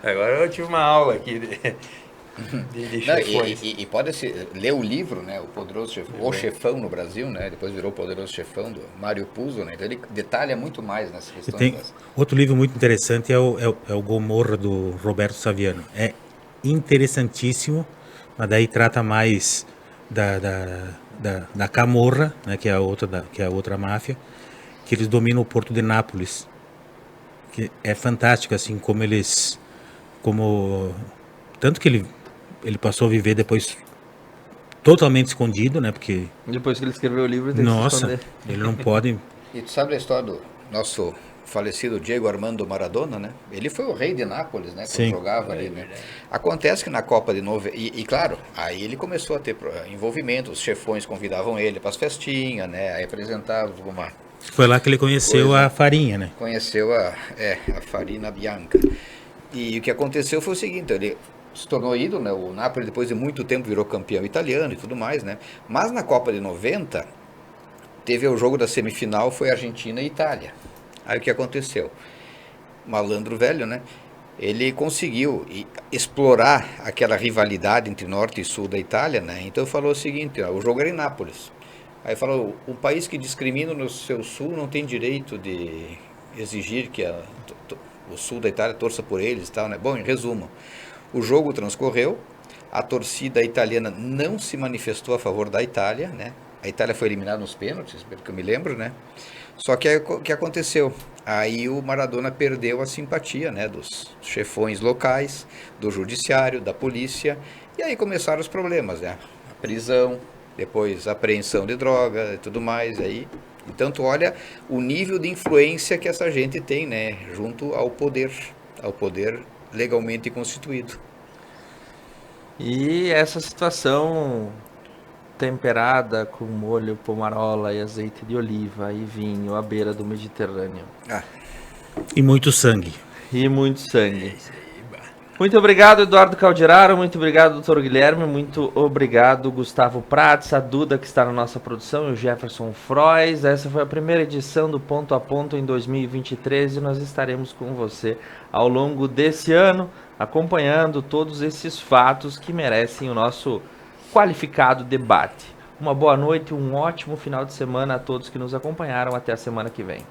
Agora eu tive uma aula aqui de chefões. E pode-se ler o livro, né, o Poderoso Chefão, O Chefão no Brasil, né, depois virou Poderoso Chefão, do Mário Puzo, né, então ele detalha muito mais nessa questão. Outro livro muito interessante é o Gomorra, do Roberto Saviano. É interessantíssimo, mas daí trata mais da Camorra, né, que é a outra máfia, que eles dominam o porto de Nápoles, que é fantástico, assim, tanto que ele passou a viver depois totalmente escondido, né, porque... Depois que ele escreveu o livro, ele tem que se esconder. Ele não pode... E tu sabe a história do nosso falecido Diego Armando Maradona, né? Ele foi o rei de Nápoles, né, quando jogava ali, né? Acontece que na Copa de 90... E claro, aí ele começou a ter envolvimento, os chefões convidavam ele para as festinhas, né, aí apresentavam alguma... Foi lá que ele conheceu a farinha, né? Conheceu a Farina Bianca. E o que aconteceu foi o seguinte, ele se tornou ídolo, né? O Napoli depois de muito tempo virou campeão italiano e tudo mais, né? Mas na Copa de 90, teve o jogo da semifinal, foi Argentina e Itália. Aí o que aconteceu? Malandro velho, né? ele conseguiu explorar aquela rivalidade entre norte e sul da Itália, né? Então falou o seguinte, ó, o jogo era em Nápoles. Aí falou, o país que discrimina no seu sul não tem direito de exigir que o sul da Itália torça por eles e tal, né? Bom, em resumo, o jogo transcorreu, a torcida italiana não se manifestou a favor da Itália, né? A Itália foi eliminada nos pênaltis, pelo que eu me lembro, né? Só que o que aconteceu? Aí o Maradona perdeu a simpatia, né, dos chefões locais, do judiciário, da polícia, e aí começaram os problemas, né? A prisão, depois a apreensão de droga e tudo mais, aí. Então tu olha o nível de influência que essa gente tem, né, junto ao poder legalmente constituído. E essa situação temperada com molho pomarola e azeite de oliva e vinho à beira do Mediterrâneo. E muito sangue. E muito sangue. Muito obrigado, Eduardo Calderaro, muito obrigado, doutor Guilherme, muito obrigado, Gustavo Prats, a Duda que está na nossa produção e o Jefferson Frois. Essa foi a primeira edição do Ponto a Ponto em 2023 e nós estaremos com você ao longo desse ano, acompanhando todos esses fatos que merecem o nosso qualificado debate. Uma boa noite, um ótimo final de semana a todos que nos acompanharam. Até a semana que vem.